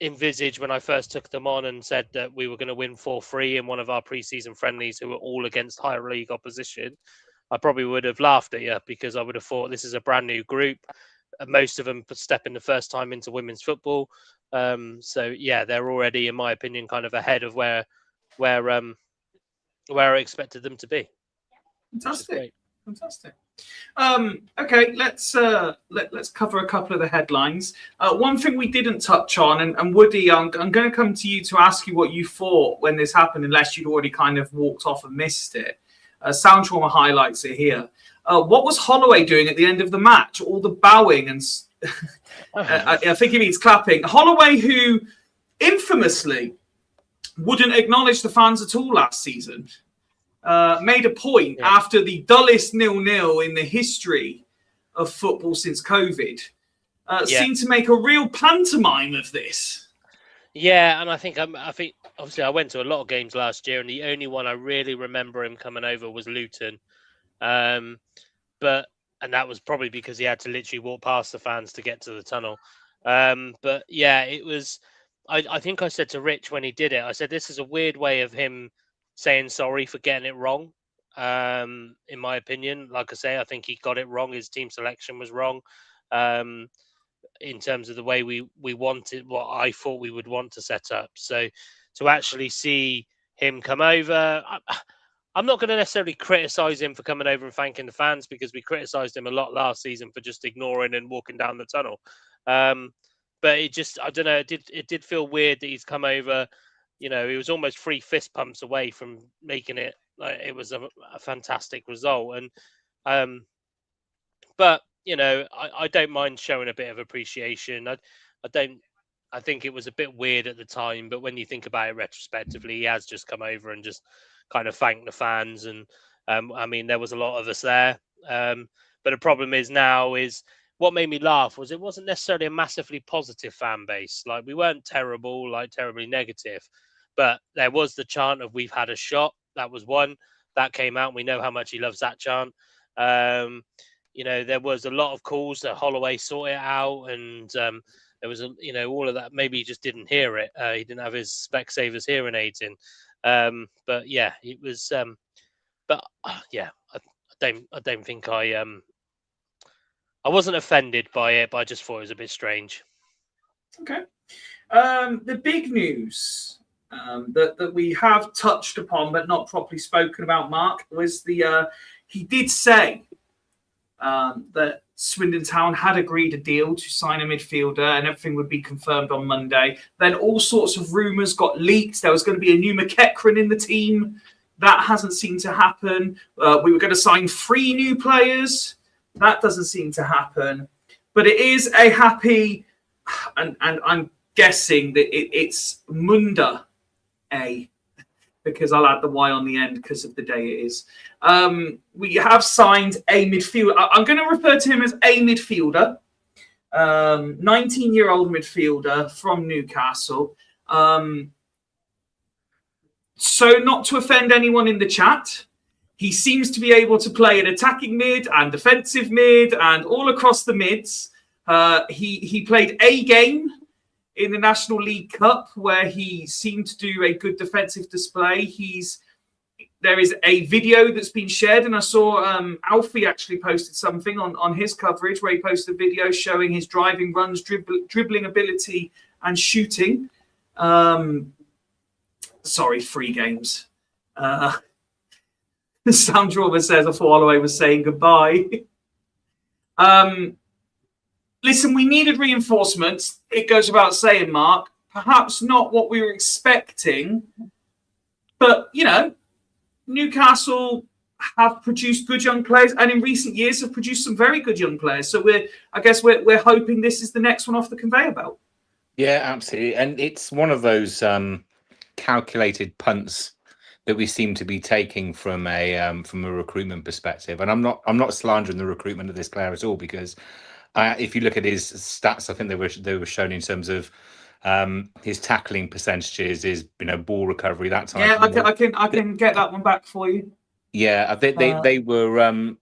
Speaker 4: envisaged when I first took them on and said that we were going to win 4-3 in one of our pre-season friendlies, who were all against higher league opposition, I probably would have laughed at you, because I would have thought this is a brand new group. Most of them stepping the first time into women's football. So yeah, they're already, in my opinion, kind of ahead of where I expected them to be.
Speaker 5: Fantastic. Okay, let's cover a couple of the headlines. One thing we didn't touch on, and Woody, I'm going to come to you to ask you what you thought when this happened, unless you'd already kind of walked off and missed it. Sound Trauma highlights it here. What was Holloway doing at the end of the match? All the bowing and I think he means clapping. Holloway, who infamously wouldn't acknowledge the fans at all last season, made a point after the dullest 0-0 in the history of football since COVID. Seemed to make a real pantomime of this.
Speaker 4: Yeah, and I think obviously I went to a lot of games last year, and the only one I really remember him coming over was Luton, and that was probably because he had to literally walk past the fans to get to the tunnel. But yeah, it was. I think I said to Rich when he did it, I said this is a weird way of him saying sorry for getting it wrong. In my opinion, like I say, I think he got it wrong. His team selection was wrong. In terms of the way we wanted, what I thought we would want to set up. So to actually see him come over, I'm not going to necessarily criticise him for coming over and thanking the fans, because we criticised him a lot last season for just ignoring and walking down the tunnel. But it just, I don't know, it did feel weird that he's come over. He was almost 3 fist pumps away from making it. It was a fantastic result. And but I don't mind showing a bit of appreciation. I think it was a bit weird at the time, but when you think about it retrospectively, he has just come over and just kind of thanked the fans. And I mean, there was a lot of us there. But the problem is what made me laugh was it wasn't necessarily a massively positive fan base. Like, we weren't terribly negative, but there was the chant of "We've had a shot." That was one that came out. We know how much he loves that chant. There was a lot of calls that Holloway sorted it out, and there was all of that. Maybe he just didn't hear it. He didn't have his Specsavers hearing aids in. But yeah, it was. I don't think I wasn't offended by it, but I just thought it was a bit strange.
Speaker 5: Okay. The big news that we have touched upon but not properly spoken about, Mark, was he did say that Swindon Town had agreed a deal to sign a midfielder and everything would be confirmed on Monday. Then all sorts of rumours got leaked. There was going to be a new McEachran in the team. That hasn't seemed to happen. We were going to sign 3 new players. That doesn't seem to happen. But it is a happy, and I'm guessing that it's Munda A, because I'll add the Y on the end because of the day it is. We have signed a midfielder. I'm going to refer to him as a midfielder, 19-year-old midfielder from Newcastle. So not to offend anyone in the chat, he seems to be able to play an attacking mid and defensive mid and all across the mids. He played a game in the National League Cup where he seemed to do a good defensive display. There is a video that's been shared, and I saw Alfie actually posted something on his coverage where he posted a video showing his driving runs, dribbling ability and shooting. Sorry, 3 games. Sam Drummer says, I thought Holloway was saying goodbye. Listen, we needed reinforcements. It goes without saying, Mark. Perhaps not what we were expecting. But, Newcastle have produced good young players, and in recent years have produced some very good young players. So we're hoping this is the next one off the conveyor belt.
Speaker 3: Yeah, absolutely. And it's one of those calculated punts that we seem to be taking from a recruitment perspective. And I'm not slandering the recruitment of this player at all, because if you look at his stats, I think they were shown in terms of his tackling percentages, his ball recovery, that type.
Speaker 5: Yeah, I can get that one back for you.
Speaker 3: Yeah, they were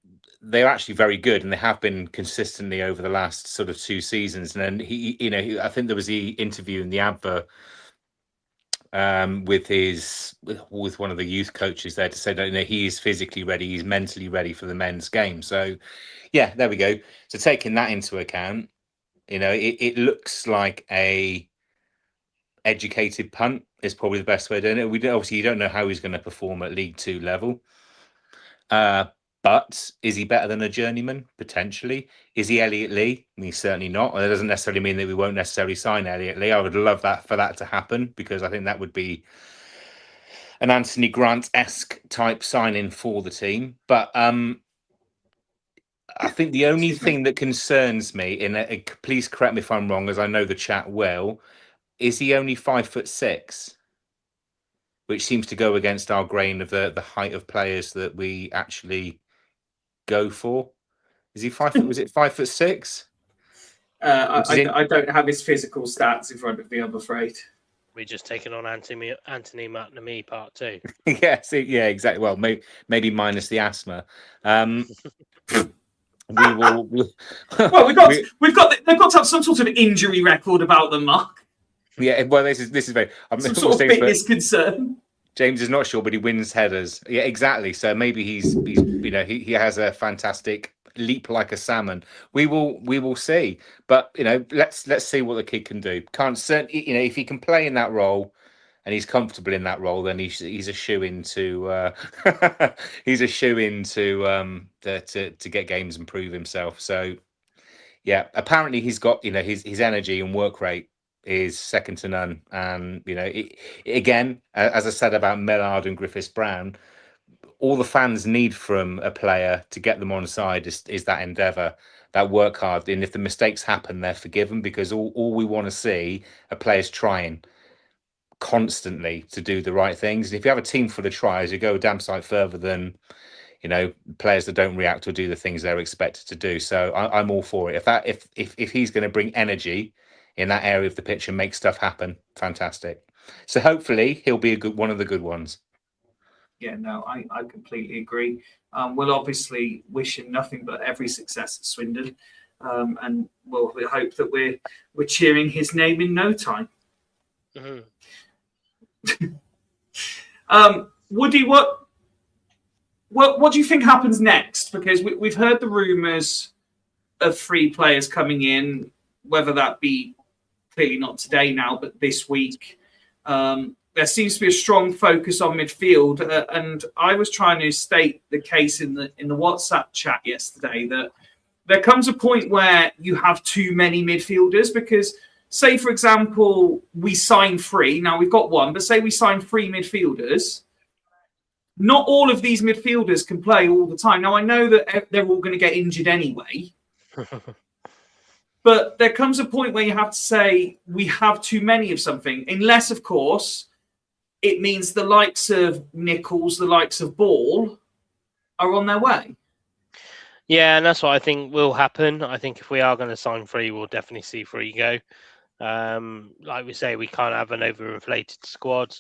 Speaker 3: they're actually very good, and they have been consistently over the last sort of 2 seasons. And then I think there was the interview in the advert with one of the youth coaches there to say that he is physically ready, he's mentally ready for the men's game. So yeah, there we go. So taking that into account, it looks like a educated punt is probably the best way of doing it. Obviously you don't know how he's going to perform at League 2 level. But is he better than a journeyman? Potentially. Is he Elliot Lee? I mean, certainly not. That doesn't necessarily mean that we won't necessarily sign Elliot Lee. I would love for that to happen, because I think that would be an Anthony Grant-esque type signing for the team. But I think the only thing that concerns me, please correct me if I'm wrong, as I know the chat well, is he only 5'6", which seems to go against our grain of the height of players that we actually go for. Is he 5 foot? Was it 5'6"?
Speaker 5: I don't have his physical stats in front of me, I'm afraid.
Speaker 4: We're just taking on Anthony McNamee part 2.
Speaker 3: Yeah, exactly. Well, maybe minus the asthma. We will.
Speaker 5: Well, they've got to have some sort of injury record about them, Mark.
Speaker 3: Yeah, well, this is very
Speaker 5: some sort of fitness concern.
Speaker 3: James is not sure, but he wins headers. Yeah, exactly. So maybe he has a fantastic leap like a salmon. We will see. But let's see what the kid can do. If he can play in that role and he's comfortable in that role, then he's a shoe-in to to get games and prove himself. So yeah, apparently he's got his energy and work rate is second to none. And again, as I said about Millard and Griffiths Brown, all the fans need from a player to get them on side is that endeavour, that work hard. And if the mistakes happen, they're forgiven, because all we want to see are players trying constantly to do the right things. And if you have a team full of tries, you go a damn sight further than players that don't react or do the things they're expected to do. So I'm all for it. If he's going to bring energy in that area of the pitch and make stuff happen, fantastic. So hopefully he'll be one of the good ones.
Speaker 5: Yeah, no, I completely agree. We'll obviously wish him nothing but every success at Swindon, and we'll hope that we're cheering his name in no time.
Speaker 4: Mm-hmm.
Speaker 5: Woody, what do you think happens next? Because we've heard the rumours of 3 players coming in, whether that be clearly not today now, but this week. There seems to be a strong focus on midfield, and I was trying to state the case in the WhatsApp chat yesterday that there comes a point where you have too many midfielders, because say, for example, we sign 3. Now we've got 1, but say we sign 3 midfielders. Not all of these midfielders can play all the time. Now I know that they're all going to get injured anyway. But there comes a point where you have to say we have too many of something, unless, of course, it means the likes of Nichols, the likes of Ball are on their way.
Speaker 4: Yeah, and that's what I think will happen. I think if we are going to sign 3, we'll definitely see 3 go. Like we say, we can't have an overinflated squad.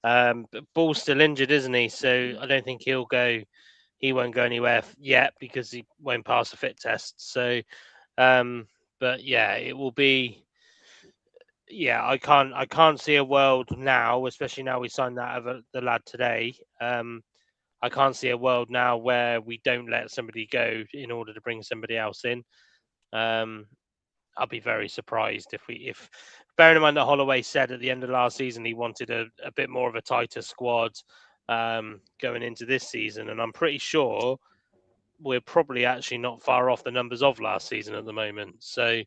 Speaker 4: But Ball's still injured, isn't he? So I don't think he'll go. He won't go anywhere yet because he won't pass a fit test. So, but yeah, it will be. Yeah, I can't see a world now, especially now we signed that of the lad today. I can't see a world now where we don't let somebody go in order to bring somebody else in. I'll be very surprised if bearing in mind that Holloway said at the end of last season he wanted a bit more of a tighter squad going into this season, and I'm pretty sure we're probably actually not far off the numbers of last season at the moment. So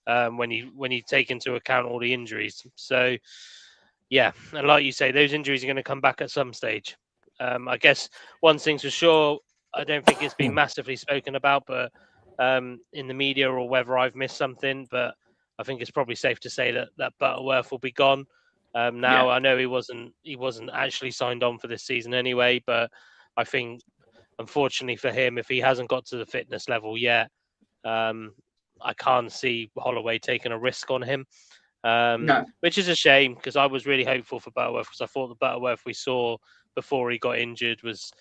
Speaker 4: when you take into account all the injuries, so yeah, and like you say, those injuries are going to come back at some stage. I guess one thing's for sure, I don't think it's been massively spoken about, but in the media, or whether I've missed something, but I think it's probably safe to say that Butterworth will be gone. Now I know he wasn't actually signed on for this season anyway, but I think unfortunately for him, if he hasn't got to the fitness level yet, I can't see Holloway taking a risk on him.
Speaker 5: No.
Speaker 4: Which is a shame, because I was really hopeful for Butterworth, because I thought the Butterworth we saw before he got injured was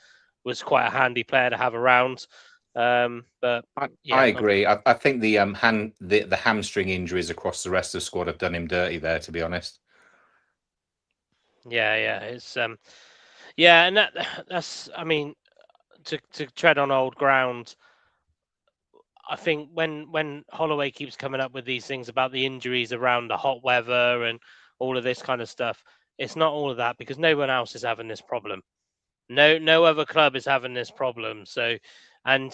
Speaker 4: quite a handy player to have around. But yeah,
Speaker 3: I agree. I think the hamstring injuries across the rest of the squad have done him dirty there, to be honest.
Speaker 4: Yeah, it's yeah, and that's I mean, to tread on old ground, I think when Holloway keeps coming up with these things about the injuries around the hot weather and all of this kind of stuff, it's not all of that, because no one else is having this problem. No other club is having this problem. So, and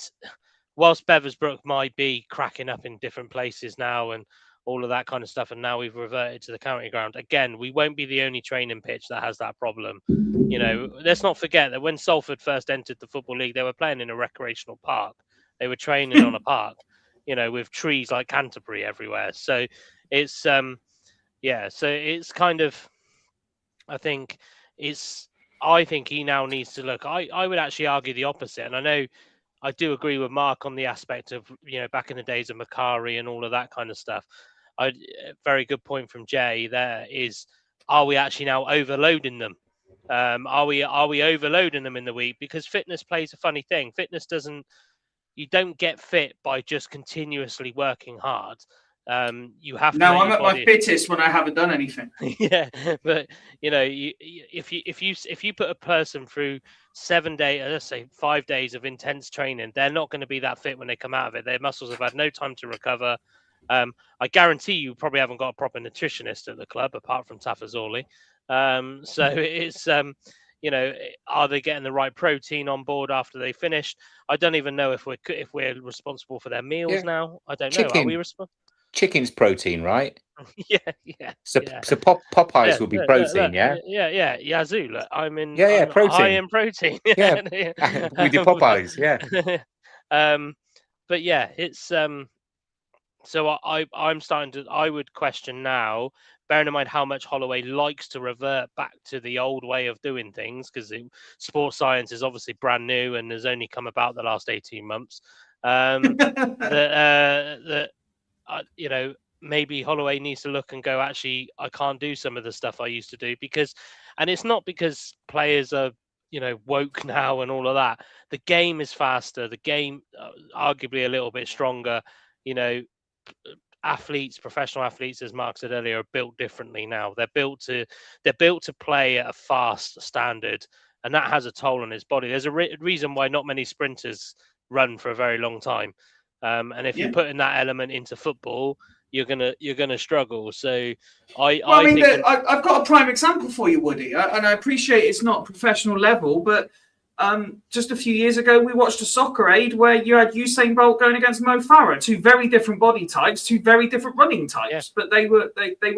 Speaker 4: whilst Beversbrook might be cracking up in different places now and all of that kind of stuff, and now we've reverted to the county ground again, we won't be the only training pitch that has that problem. You know, let's not forget that when Salford first entered the Football League, they were playing in a recreational park. They were training on a park, you know, with trees like Canterbury everywhere. So it's so it's kind of, I think he now needs to look. I would actually argue the opposite, and I know I do agree with Mark on the aspect of, you know, back in the days of Macari and all of that kind of stuff. Very good point from Jay there is, are we actually now overloading them? Are we overloading them in the week? Because fitness plays a funny thing. Fitness doesn't. You don't get fit by just continuously working hard. You have to.
Speaker 5: No, I'm at my fittest when I haven't done anything.
Speaker 4: Yeah, but you know, if you put a person through 7 days, let's say 5 days of intense training, they're not going to be that fit when they come out of it. Their muscles have had no time to recover. I guarantee you probably haven't got a proper nutritionist at the club apart from Tafazoli. So it's you know, are they getting the right protein on board after they finished? I don't even know if we're responsible for their meals now. I don't know. Are we responsible?
Speaker 3: Chicken's protein, right?
Speaker 4: Yeah.
Speaker 3: So Popeyes will be protein, yeah?
Speaker 4: Yeah. Yazoo, look, I'm
Speaker 3: protein.
Speaker 4: high in protein.
Speaker 3: Yeah, we do Popeyes, yeah.
Speaker 4: But yeah, it's so I'm starting to. I would question now, bearing in mind how much Holloway likes to revert back to the old way of doing things, because sports science is obviously brand new and has only come about the last 18 months. You know, maybe Holloway needs to look and go, actually, I can't do some of the stuff I used to do, and it's not because players are, you know, woke now and all of that. The game is faster. The game, arguably a little bit stronger. You know, professional athletes, as Mark said earlier, are built differently now. They're built to play at a fast standard, and that has a toll on his body. There's a reason why not many sprinters run for a very long time. And if you're putting that element into football, you're gonna struggle. So I've
Speaker 5: got a prime example for you, Woody, and I appreciate it's not professional level, but just a few years ago we watched a Soccer Aid where you had Usain Bolt going against Mo Farah, two very different body types, two very different running types, but they were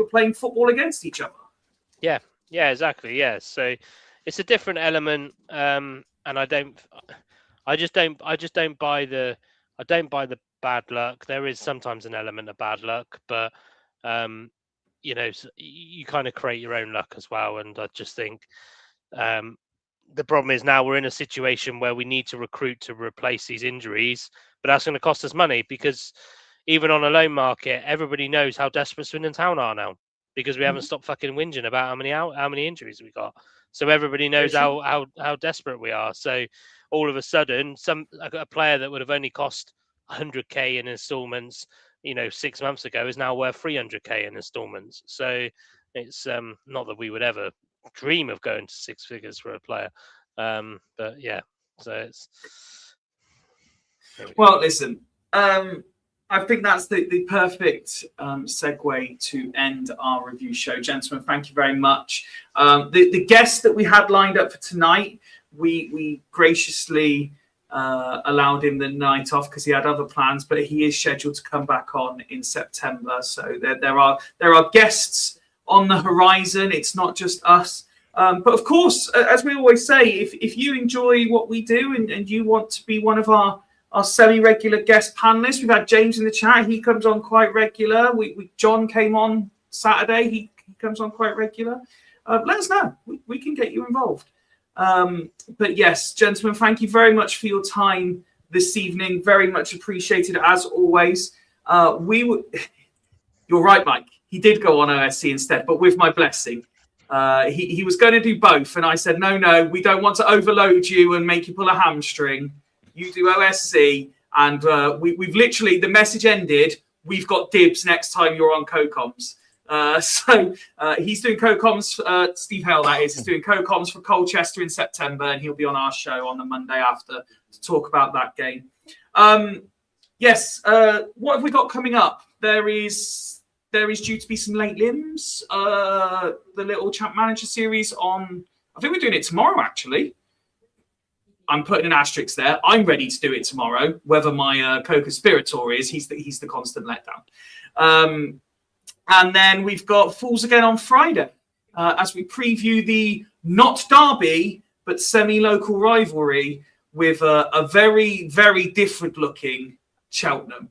Speaker 5: playing football against each other. Yeah,
Speaker 4: exactly. Yeah, so it's a different element, and I just don't buy the bad luck. There is sometimes an element of bad luck, but you know, you kind of create your own luck as well. And I just think the problem is now we're in a situation where we need to recruit to replace these injuries, but that's going to cost us money, because even on a loan market, everybody knows how desperate Swindon Town are now, because we haven't stopped fucking whinging about how many injuries we got. So everybody knows how desperate we are. So all of a sudden, a player that would have only cost 100k in installments, you know, 6 months ago, is now worth 300k in installments. So it's not that we would ever dream of going to six figures for a player, but yeah. So it's
Speaker 5: well. Listen, I think that's the perfect segue to end our review show. Gentlemen, thank you very much. The guest that we had lined up for tonight, we graciously allowed him the night off because he had other plans, but he is scheduled to come back on in September. So there are guests on the horizon. It's not just us. But of course, as we always say, if you enjoy what we do and you want to be one of our semi-regular guest panelists, we've had James in the chat. He comes on quite regular. John came on Saturday. He comes on quite regular. Let us know. We can get you involved. But yes, gentlemen, thank you very much for your time this evening. Very much appreciated as always. You're right, Mike. He did go on OSC instead, but with my blessing. He was going to do both, and I said, no, we don't want to overload you and make you pull a hamstring. You do OSC, and we've literally, the message ended, we've got dibs next time you're on co-coms. So he's doing co-coms, Steve Hale that is, he's doing co-coms for Colchester in September, and he'll be on our show on the Monday after to talk about that game. Yes, what have we got coming up? There is due to be some late limbs. The little Champ Manager series on, I think we're doing it tomorrow, actually. I'm putting an asterisk there. I'm ready to do it tomorrow. Whether my co-conspirator is, he's the constant letdown. And then we've got Fools Again on Friday as we preview the not derby, but semi-local rivalry with a very, very different looking Cheltenham.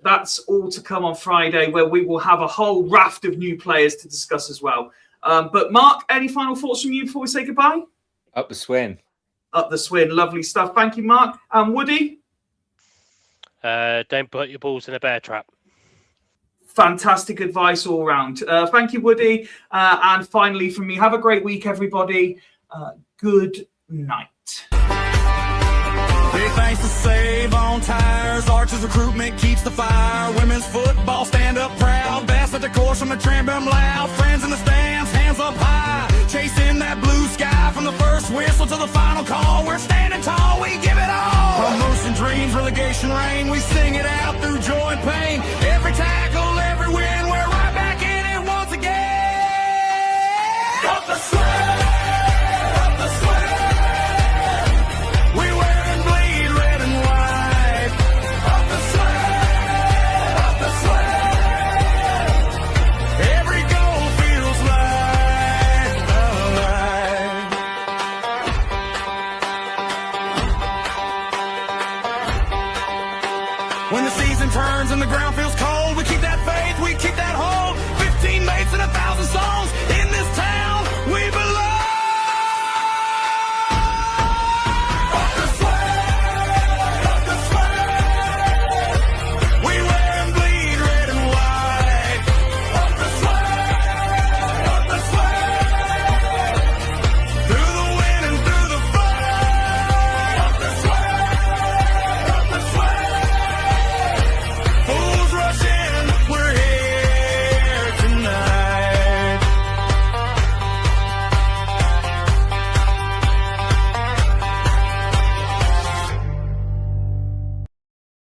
Speaker 5: That's all to come on Friday, where we will have a whole raft of new players to discuss as well. But Mark, any final thoughts from you before we say goodbye?
Speaker 3: Up the Swin.
Speaker 5: Up the Swin. Lovely stuff. Thank you, Mark. And Woody?
Speaker 4: Don't put your balls in a bear trap.
Speaker 5: Fantastic advice all round. Thank you, Woody. And finally, from me, have a great week, everybody. Good night.
Speaker 1: Big thanks to Save on Tires. Arches Recruitment keeps the fire. Women's football stand up proud. Best at the course from the Trambum loud. Friends in the stands, hands up high. Chasing that blue sky from the first whistle to the final call. We're standing tall, we give it all. Promotion dreams, relegation reign. We sing it out through joy and pain. Every tackle, every win, we're right back in it once again. Up the Swin, up the Swin. We wear and bleed red and white. Up the Swin, up the Swin. Every goal feels like a light. When the season turns and the ground feels cold, we keep that faith, we keep that hope. 15 mates and 1,000 songs in this town.